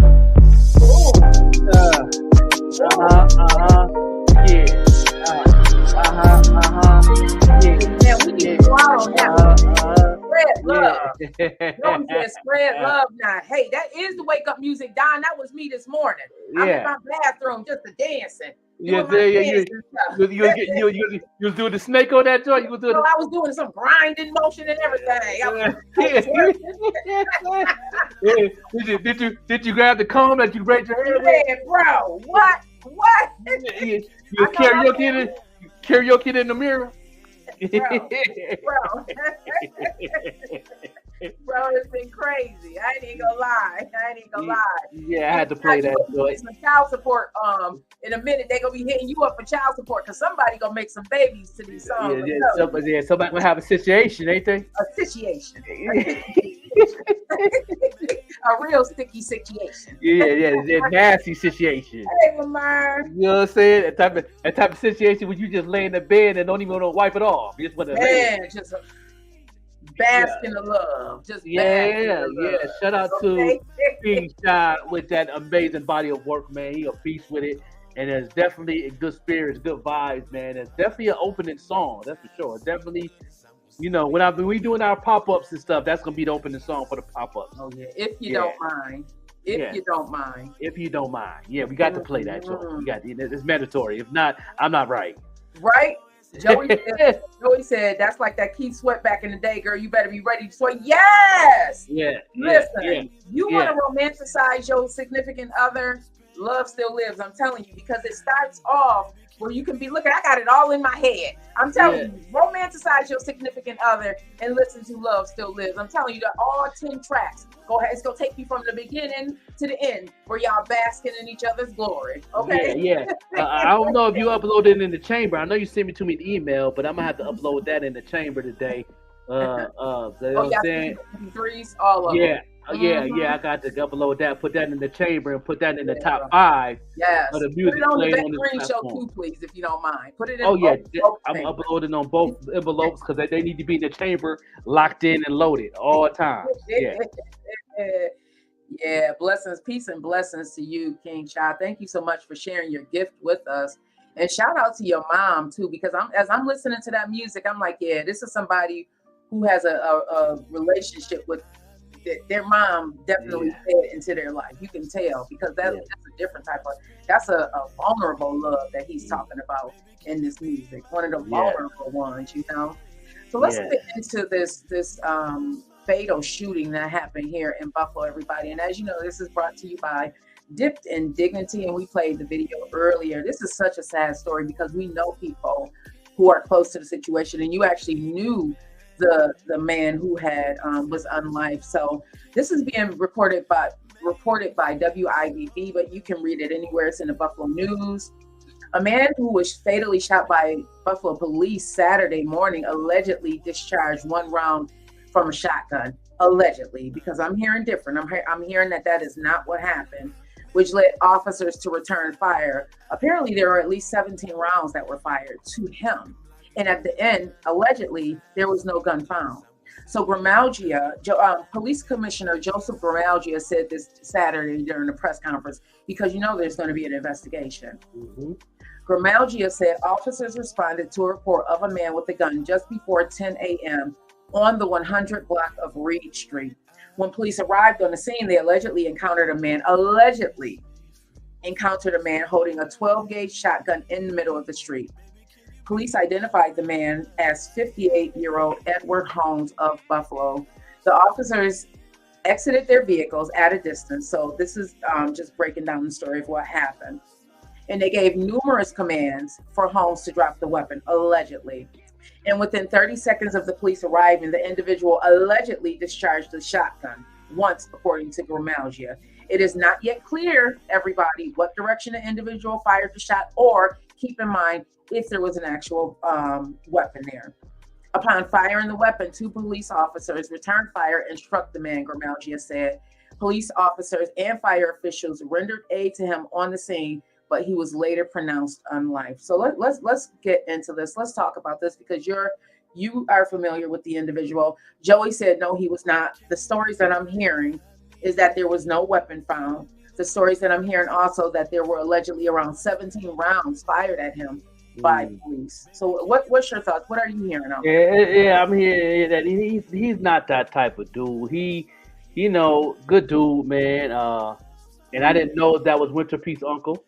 Yeah, we need to go out on that. Spread love. No, said spread love now. Hey, that is the wake up music, Don. That was me this morning. I'm in my bathroom just a dancing. You was doing the snake on that joint. You was doing. I was doing some grinding motion and everything. Did you grab the comb that you raised your hand? Yeah, bro. What? You karaoke in the mirror. Bro, it's been crazy. I ain't gonna lie. Yeah, I had to play that. Some child support. In a minute they gonna be hitting you up for child support because somebody gonna make some babies to these songs. Somebody gonna have a situation, ain't they? A situation. A real sticky situation. Yeah, nasty situation. Hey, Lamar. You know what I'm saying? That type of situation where you just lay in the bed and don't even want to wipe it off. You just want to just bask in the love. Just yeah. Shout out to King Shot with that amazing body of work, man. He a beast with it. And there's definitely good spirits, good vibes, man. It's definitely an opening song, that's for sure. Definitely, when we doing our pop-ups and stuff, that's gonna be the opening song for the pop-ups. Oh yeah, if you don't mind. If you don't mind. Yeah, we got to play that song. We got it's mandatory. If not, I'm not right. Right? Joey said that's like that Keith Sweat back in the day, girl. You better be ready to sweat. Yes. Yeah. Listen, you want to romanticize your significant other? Love still lives. I'm telling you, because it starts off where you can be looking. I got it all in my head. I'm telling you, romanticize your significant other and listen to Love Still Lives. I'm telling you that all 10 tracks. Go ahead, it's gonna take you from the beginning to the end, where y'all basking in each other's glory. Okay. Yeah. I don't know if you uploaded it in the chamber. I know you sent me to me the email, but I'm gonna have to upload that in the chamber today. You know what I'm saying? MP3s, all of them. Yeah, I got to upload that, put that in the chamber, and put that in the top 5 of the music put it on the played Vette on this Green Show platform. too, please, if you don't mind. Put it in. I'm uploading on both envelopes because they need to be in the chamber, locked in and loaded all the time. Yeah, blessings, peace, and blessings to you, King Child. Thank you so much for sharing your gift with us, and shout out to your mom too, because as I'm listening to that music, I'm like, yeah, this is somebody who has a relationship with their mom. Definitely fed into their life. You can tell, because that's a different type of, that's a vulnerable love that he's talking about in this music. One of the vulnerable ones, you know. So let's get into this fatal shooting that happened here in Buffalo, everybody. And as you know, this is brought to you by Dipped in Dignity, and we played the video earlier. This is such a sad story because we know people who are close to the situation, and you actually knew the man who had was unlived. So this is being reported by WIBB, but you can read it anywhere. It's in the Buffalo News. A man who was fatally shot by Buffalo police Saturday morning allegedly discharged one round from a shotgun. Allegedly, because I'm hearing different. I'm hearing that is not what happened, which led officers to return fire. Apparently, there were at least 17 rounds that were fired to him. And at the end, allegedly, there was no gun found. So Grimalgia, Police Commissioner Joseph Grimalgia said this Saturday during a press conference, because you know there's going to be an investigation. Grimalgia said officers responded to a report of a man with a gun just before 10 a.m. on the 100 block of Reed Street. When police arrived on the scene, they allegedly encountered a man holding a 12-gauge shotgun in the middle of the street. Police identified the man as 58-year-old Edward Holmes of Buffalo. The officers exited their vehicles at a distance. So this is just breaking down the story of what happened. And they gave numerous commands for Holmes to drop the weapon, allegedly. And within 30 seconds of the police arriving, the individual allegedly discharged the shotgun once, according to Grimalgia. It is not yet clear, everybody, what direction the individual fired the shot, or keep in mind if there was an actual weapon there. Upon firing the weapon, 2 police officers returned fire and struck the man, Grimalgia said. Police officers and fire officials rendered aid to him on the scene, but he was later pronounced unlife. So let's get into this. Let's talk about this, because you are familiar with the individual. Joey said no, he was not. The stories that I'm hearing is that there was no weapon found. The stories that I'm hearing also that there were allegedly around 17 rounds fired at him by police. So what's your thoughts? What are you hearing? I'm hearing that he's not that type of dude. He, good dude, man. And I didn't know that was Winter Peace uncle.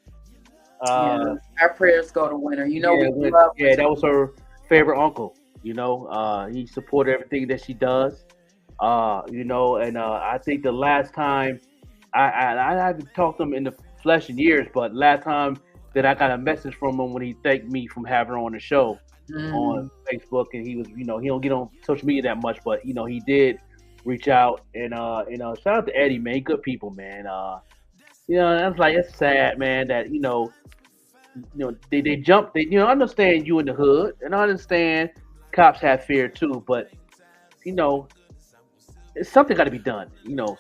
Our prayers go to Winter. That was her favorite uncle. He supported everything that she does. And I think the last time I haven't talked to him in the flesh in years, but last time that I got a message from him when he thanked me from having her on the show on Facebook, and he was, he don't get on social media that much, but he did reach out, and shout out to Eddie, man. Good people, man. That's like, it's sad, man, that they jump. I understand you in the hood, and I understand cops have fear too, but something got to be done.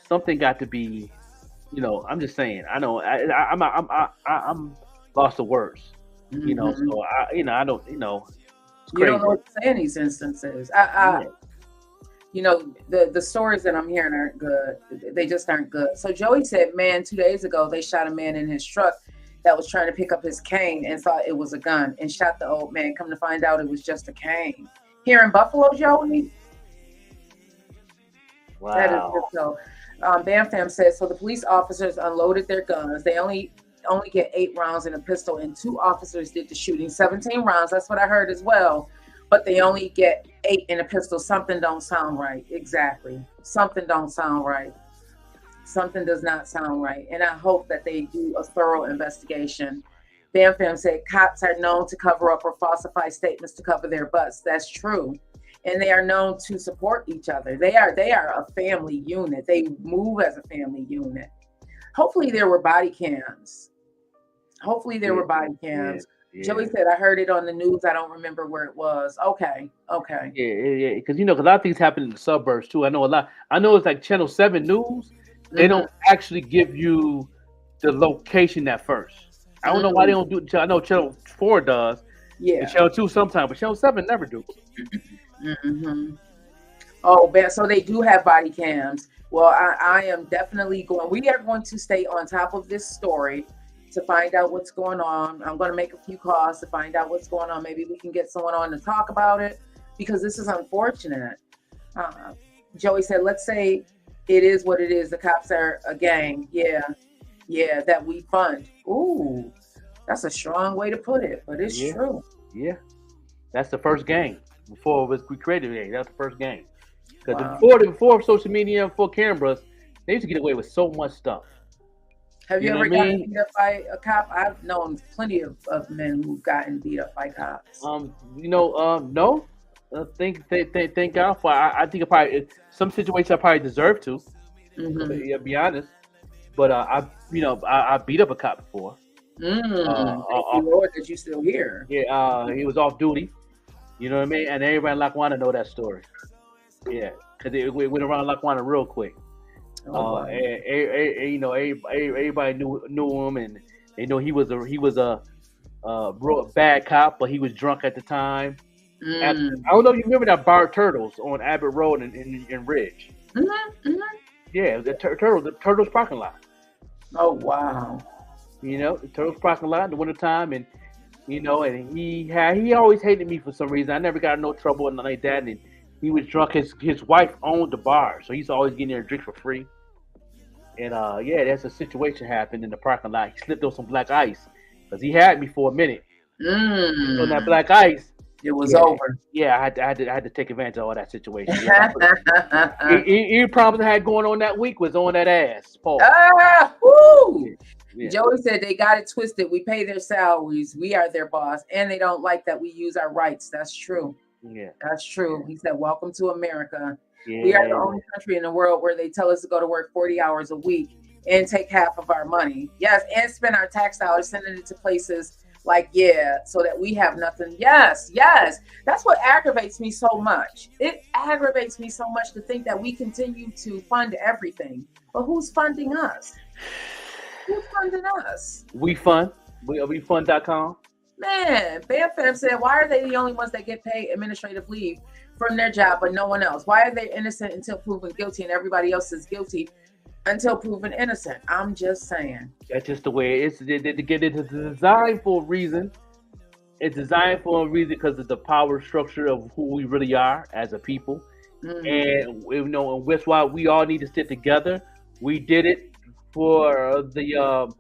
Something got to be. I'm just saying. I know. I'm lost of words. So I don't. It's crazy. You don't know what to say in these instances. The stories that I'm hearing aren't good. They just aren't good. So Joey said, man, 2 days ago they shot a man in his truck that was trying to pick up his cane and thought it was a gun and shot the old man. Come to find out it was just a cane. Here in Buffalo, Joey. Wow. That is just so. Bam Fam says, so the police officers unloaded their guns. They only only get 8 rounds in a pistol, and 2 officers did the shooting. 17 rounds. That's what I heard as well. But they only get 8 in a pistol. Something don't sound right. Exactly. Something don't sound right. Something does not sound right. And I hope that they do a thorough investigation. Bam Fam said cops are known to cover up or falsify statements to cover their butts. That's true. And they are known to support each other. They are a family unit. They move as a family unit. Hopefully there were body cams. Yeah. Joey said, I heard it on the news. I don't remember where it was. Okay. Yeah. Because a lot of things happen in the suburbs too. I know a lot. I know it's like Channel 7 News. They don't actually give you the location at first. I don't know why they don't do it. I know Channel 4 does. Yeah. And Channel 2 sometimes, but Channel 7 never do. Oh, so they do have body cams. Well, I am definitely going. We are going to stay on top of this story to find out what's going on. I'm going to make a few calls to find out what's going on. Maybe we can get someone on to talk about it, because this is unfortunate. Joey said, let's say it is what it is. The cops are a gang. Yeah, that we fund. Ooh, that's a strong way to put it, but it's true. Yeah, that's the first game. Before it was created, that's the first game. Because Wow. before social media, before cameras, they used to get away with so much stuff. Have you know ever what I gotten mean? beat up by a cop? I've known plenty of men who've gotten beat up by cops. No. Thank God for. I think probably some situations I probably deserve to. To be honest, but I beat up a cop before. Thank you, Lord, that you still here. Yeah, he was off duty. You know what I mean? And everybody in Lackawanna know that story. Yeah, because it went around Lackawanna real quick. Wow. Everybody knew him, and they know he was a real bad cop, but he was drunk at the time. I don't know if you remember that bar Turtles on Abbott Road in Ridge. Yeah, the Turtles parking lot. Oh wow. The Turtles parking lot in the wintertime, and and he always hated me for some reason. I never got in no trouble and nothing like that. And he was drunk. His wife owned the bar, so he's always getting there drinks for free. And that's a situation happened in the parking lot. He slipped on some black ice because he had me for a minute. On that black ice, it was over. Yeah, I had to take advantage of all that situation. Any problems I had going on that week was on that ass. Paul. Woo! Yeah. Joey said they got it twisted. We pay their salaries. We are their boss, and they don't like that we use our rights. That's true. Yeah, that's true. He said, "Welcome to America." Yeah. We are the only country in the world where they tell us to go to work 40 hours a week and take half of our money. Yes, and spend our tax dollars sending it to places like, so that we have nothing. Yes. That's what aggravates me so much. It aggravates me so much to think that we continue to fund everything. But who's funding us? Who's funding us? We fund. WeFund.com. Man, Bam Fam said, why are they the only ones that get paid administrative leave from their job, but no one else? Why are they innocent until proven guilty and everybody else is guilty until proven innocent? I'm just saying. That's just the way it is. It's designed for a reason. It's designed for a reason because of the power structure of who we really are as a people. And that's why we all need to sit together. We did it for the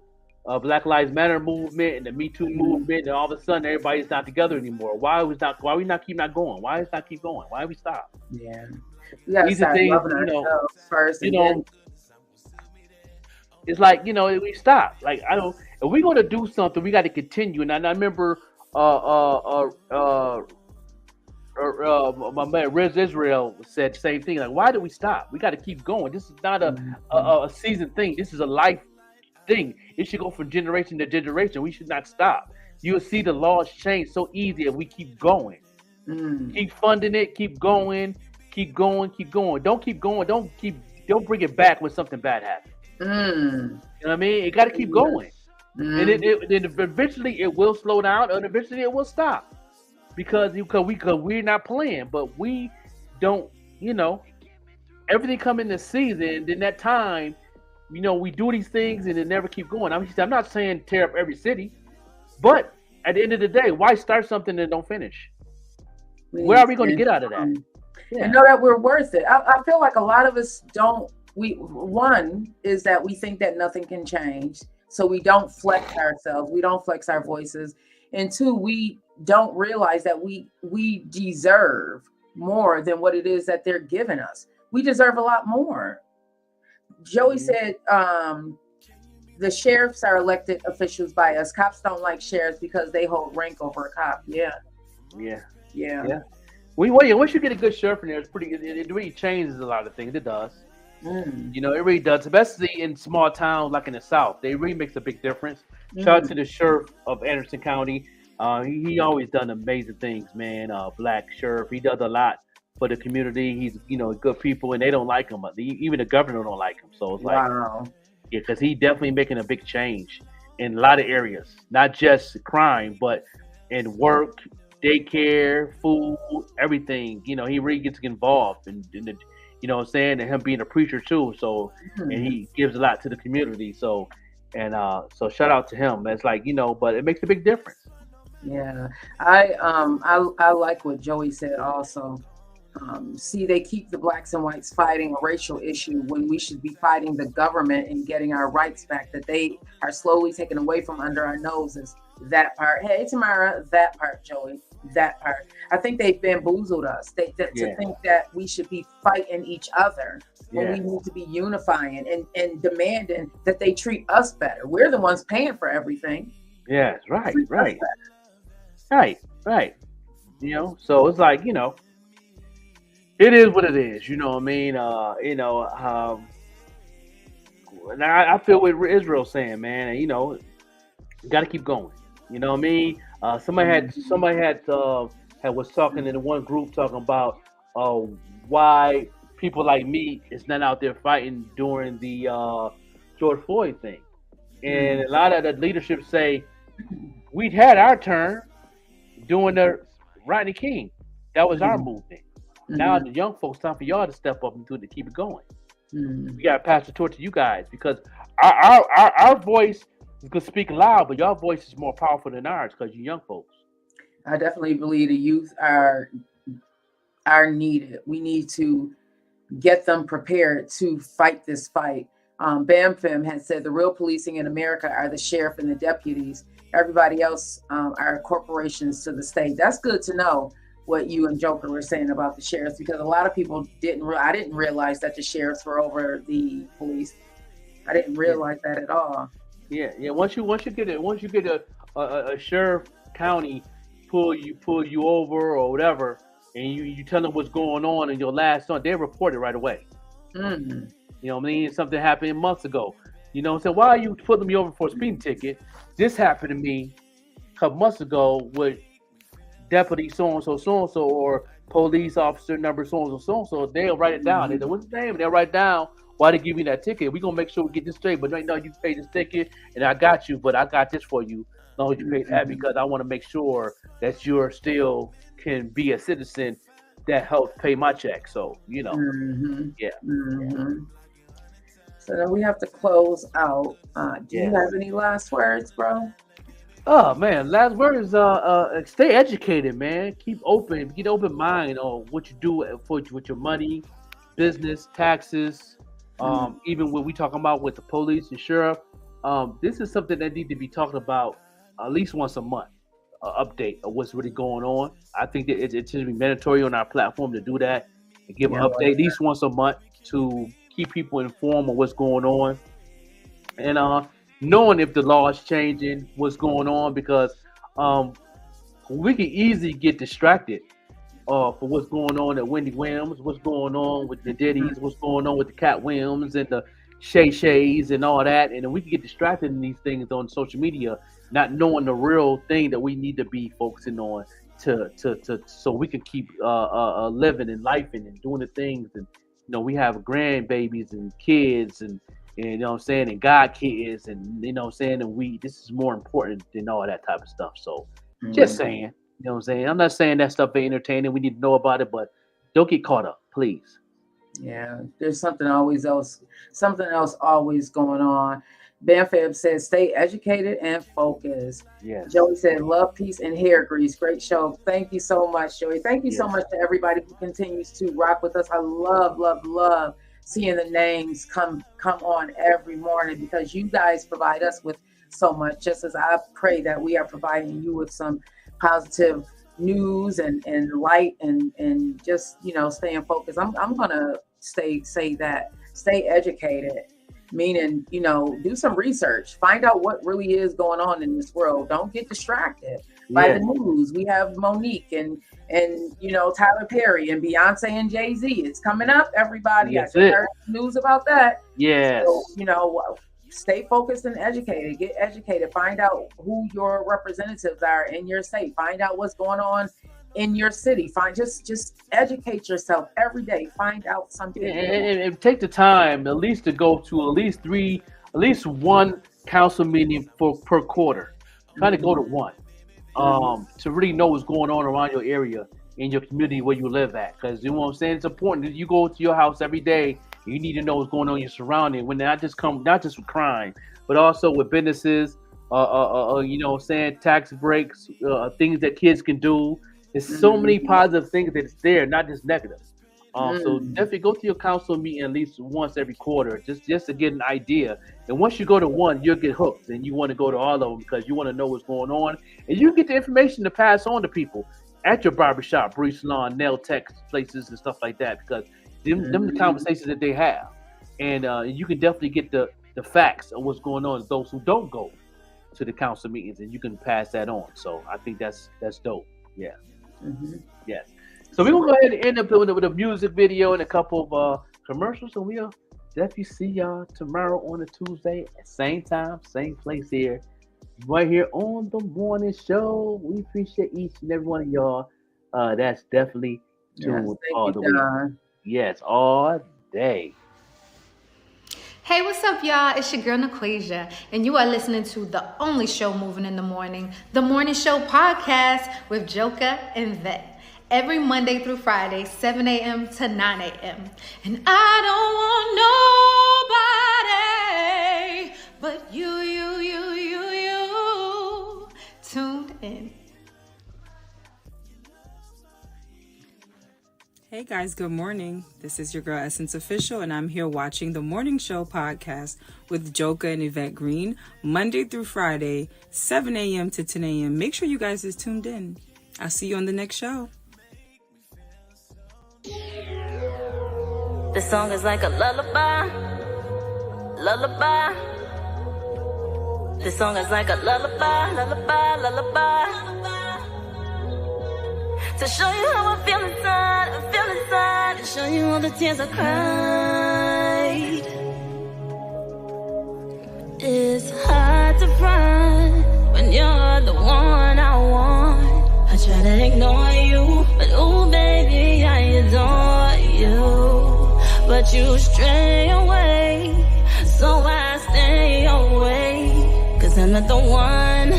Black Lives Matter movement and the Me Too movement, and all of a sudden everybody's not together anymore. Why we not keep going? Why is not keep going? Why we stop? Yeah, we gotta start loving ourselves first. It's like we stop. Like if we're gonna do something, we got to continue. And I remember my man Rez Israel said the same thing. Like, why do we stop? We got to keep going. This is not a season thing. This is a life thing. It should go from generation to generation. We should not stop. You'll see the laws change so easy if we keep going. Keep funding it. Keep going. Keep going. Keep going. Don't keep going. Don't bring it back when something bad happens. You know what I mean? It got to keep going. And then eventually it will slow down, and eventually it will stop. Because we're not playing, but we don't. Everything come in the season. Then that time. We do these things and it never keep going. I'm not saying tear up every city, but at the end of the day, why start something and don't finish? Where are we going to get out of that? And know that we're worth it. I feel like a lot of us don't. One is that we think that nothing can change. So we don't flex ourselves. We don't flex our voices. And two, we don't realize that we deserve more than what it is that they're giving us. We deserve a lot more. Joey said, the sheriffs are elected officials by us. Cops don't like sheriffs because they hold rank over a cop. Yeah. Once you get a good sheriff in there, it's pretty. It really changes a lot of things. It does. You know, it really does, especially in small towns like in the South. They really makes a big difference. Shout out to the sheriff of Anderson County. He always done amazing things, man. Black sheriff, he does a lot for the community. He's good people, and they don't like him. Even the governor don't like him. So it's like, yeah, because he definitely making a big change in a lot of areas, not just crime, but in work, daycare, food, everything. You know, he really gets involved in the, you know what I'm saying, and him being a preacher too. So, and he gives a lot to the community. So, and so shout out to him. It's like, but it makes a big difference. Yeah, I like what Joey said also. See, they keep the blacks and whites fighting a racial issue when we should be fighting the government and getting our rights back that they are slowly taken away from under our noses. That part. Hey, Tamara, that part, Joey, that part. I think they bamboozled us. To think that we should be fighting each other when we need to be unifying and demanding that they treat us better. We're the ones paying for everything. Yes, right. So it's like, it is what it is. You know what I mean? And I feel what Israel's saying, man. And, you got to keep going. You know what I mean? Somebody was talking in one group talking about why people like me is not out there fighting during the George Floyd thing, and a lot of the leadership say we'd had our turn doing the Rodney King. That was our movement. Now the young folks, time for y'all to step up and do it to keep it going. We got to pass the torch to you guys because our voice is going to speak loud, but your voice is more powerful than ours because you're young folks. I definitely believe the youth are needed. We need to get them prepared to fight this fight. BAMFM has said the real policing in America are the sheriff and the deputies. Everybody else are corporations to the state. That's good to know what you and Joker were saying about the sheriffs, because a lot of people I didn't realize that the sheriffs were over the police. I didn't realize that at all. Yeah. Once you get a sheriff county pull you over or whatever, and you tell them what's going on in your last one, they report it right away. You know what I mean? Something happened months ago. You know what I'm saying? Why are you putting me over for a speeding ticket? This happened to me a couple months ago with deputy so-and-so, or police officer number so-and-so. They'll write it down. They know what's his name, and they'll write down why they give you that ticket. We're going to make sure we get this straight. But right now, you pay this ticket, and I got you, but I got this for you as long as you pay that, because I want to make sure that you're still can be a citizen that helps pay my check. So, yeah. So then we have to close out. Do you have any last words, bro? Oh man, last word is stay educated, man. Keep open mind on what you do with your money, business, taxes, even when we talking about with the police and sheriff. This is something that need to be talked about at least once a month. Update of what's really going on. I think that it should be mandatory on our platform to do that and give an update at least once a month to keep people informed of what's going on, and knowing if the law is changing, what's going on, because we can easily get distracted for what's going on at Wendy Williams, what's going on with the Diddy's, what's going on with the Cat Williams and the Shay Shays and all that, and then we can get distracted in these things on social media, not knowing the real thing that we need to be focusing on to so we can keep living and life and doing the things, and we have grandbabies and kids and you know what I'm saying, and God kids, and you know what I'm saying, and this is more important than all that type of stuff. So just saying, you know what I'm saying? I'm not saying that stuff ain't entertaining. We need to know about it, but don't get caught up, please. Yeah, there's something else always going on. Banfab says, stay educated and focused. Yes. Joey said, love, peace, and hair grease. Great show. Thank you so much, Joey. Thank you so much to everybody who continues to rock with us. I love seeing the names come on every morning, because you guys provide us with so much, just as I pray that we are providing you with some positive news and light and just, staying focused. I'm gonna say that stay educated, meaning, do some research, find out what really is going on in this world. Don't get distracted by the news. We have Monique and Tyler Perry and Beyonce and Jay-Z. It's coming up, everybody. Yes, I just heard news about that. Yes. So, stay focused and educated. Get educated. Find out who your representatives are in your state. Find out what's going on in your city. Just educate yourself every day. Find out something. And take the time at least to go to at least one council meeting per quarter. Try to go to one. To really know what's going on around your area, in your community where you live at. Because you know what I'm saying? It's important that you go to your house every day. You need to know what's going on in your surrounding. When not just with crime, but also with businesses, tax breaks, things that kids can do. There's so many positive things that's there, not just negative. So definitely go to your council meeting at least once every quarter, just to get an idea. And once you go to one, you'll get hooked, and you want to go to all of them because you want to know what's going on, and you get the information to pass on to people at your barbershop, brew salon, nail tech places, and stuff like that. Because them the conversations that they have, and you can definitely get the facts of what's going on. Those who don't go to the council meetings, and you can pass that on. So I think that's dope. Yeah. Yes. So we're gonna go ahead and end up with a music video and a couple of commercials, and we'll definitely see y'all tomorrow on a Tuesday at same time, same place here, right here on the morning show. We appreciate each and every one of y'all. That's definitely tuned all the week. Yes, all day. Hey, what's up, y'all? It's your girl, Naquasia, and you are listening to the only show moving in the morning, the Morning Show Podcast with Joker and Vette. Every Monday through Friday, 7 a.m. to 9 a.m. And I don't want nobody but you tuned in. Hey guys, good morning. This is your girl Essence Official, and I'm here watching the Morning Show Podcast with Joker and Yvette Green, Monday through Friday, 7 a.m. to 10 a.m. Make sure you guys is tuned in. I'll see you on the next show. This song is like a lullaby, lullaby. This song is like a lullaby, lullaby, lullaby. To show you how I feel inside, to show you all the tears I cried. It's hard to find when you're the one I want. I try to ignore you, but ooh baby, I adore you. But you stray away, so I stay away. Cause I'm not the one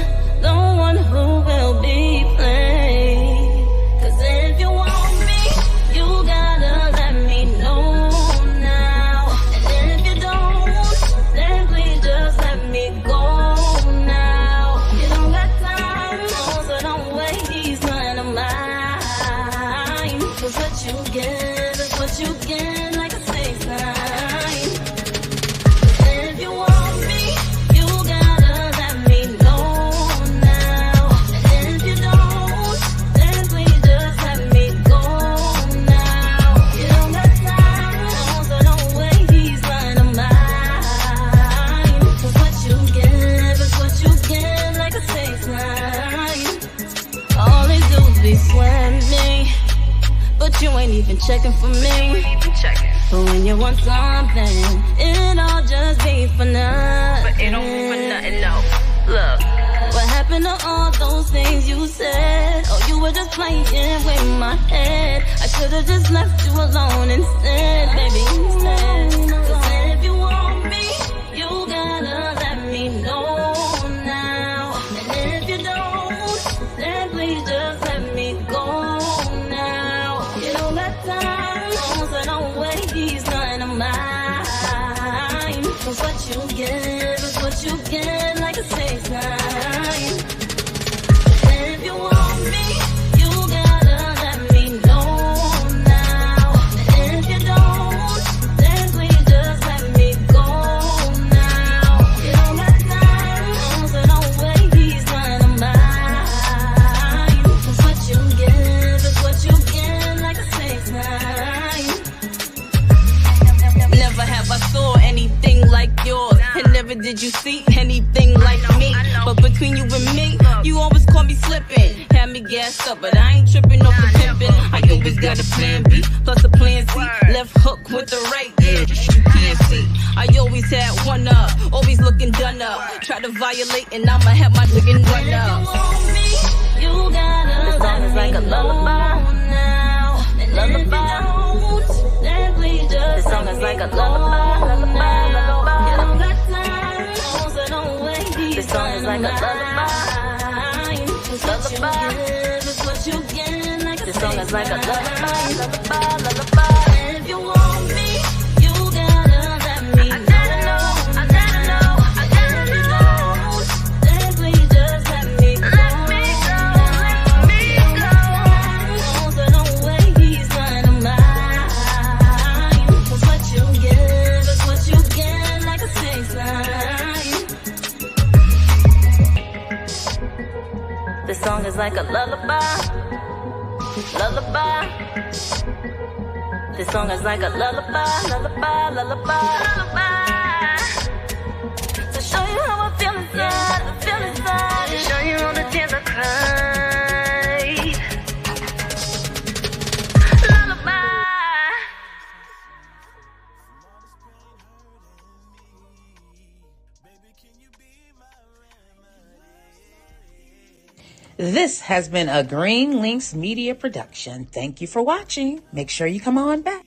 who will be played. Cause if you want me, you gotta let me know now. And if you don't, then please just let me go now. You don't got time, so don't waste none of mine. Cause what you give is what you get. You ain't even checking for me. But when you want something, it all just be for nothing. But it don't be for nothing, no. Look, what happened to all those things you said? Oh, you were just playing with my head. I should've just left you alone instead, baby, instead. Cause if you want me, you gotta let me know now. And if you don't, then please just let me go. So don't waste none of mine. Cause what you give is what you get, like a 6ix9ine. If you want me, you gotta let me know now. And if you don't, then please anything like me. But between you and me, you always call me slipping. Had me gassed up, but I ain't tripping off the pimping. I always got a plan B, plus a plan C. Left hook with the right ear, you can't see. I always had one up, always looking done up. Try to violate and I'ma have my chicken run up. You gotta the song is like a lullaby now. Lullaby. The song is like a lullaby, lullaby, lullaby. The song is like a lullaby, lullaby. The song is like a lullaby, lullaby, lullaby. If you want me, you gotta let me know. I gotta know, I gotta know, I gotta know. Then please just let me go. Let me go, let me go. So don't waste none of mine. 'Cause what you give is what you get, like a 6-9. The song is like a lullaby, lullaby. This song is like a lullaby, lullaby, lullaby, lullaby. To show you how I feel inside, I feel inside. To show you all the tears I cry. Lullaby. This has been a Green Links Media production. Thank you for watching. Make sure you come on back.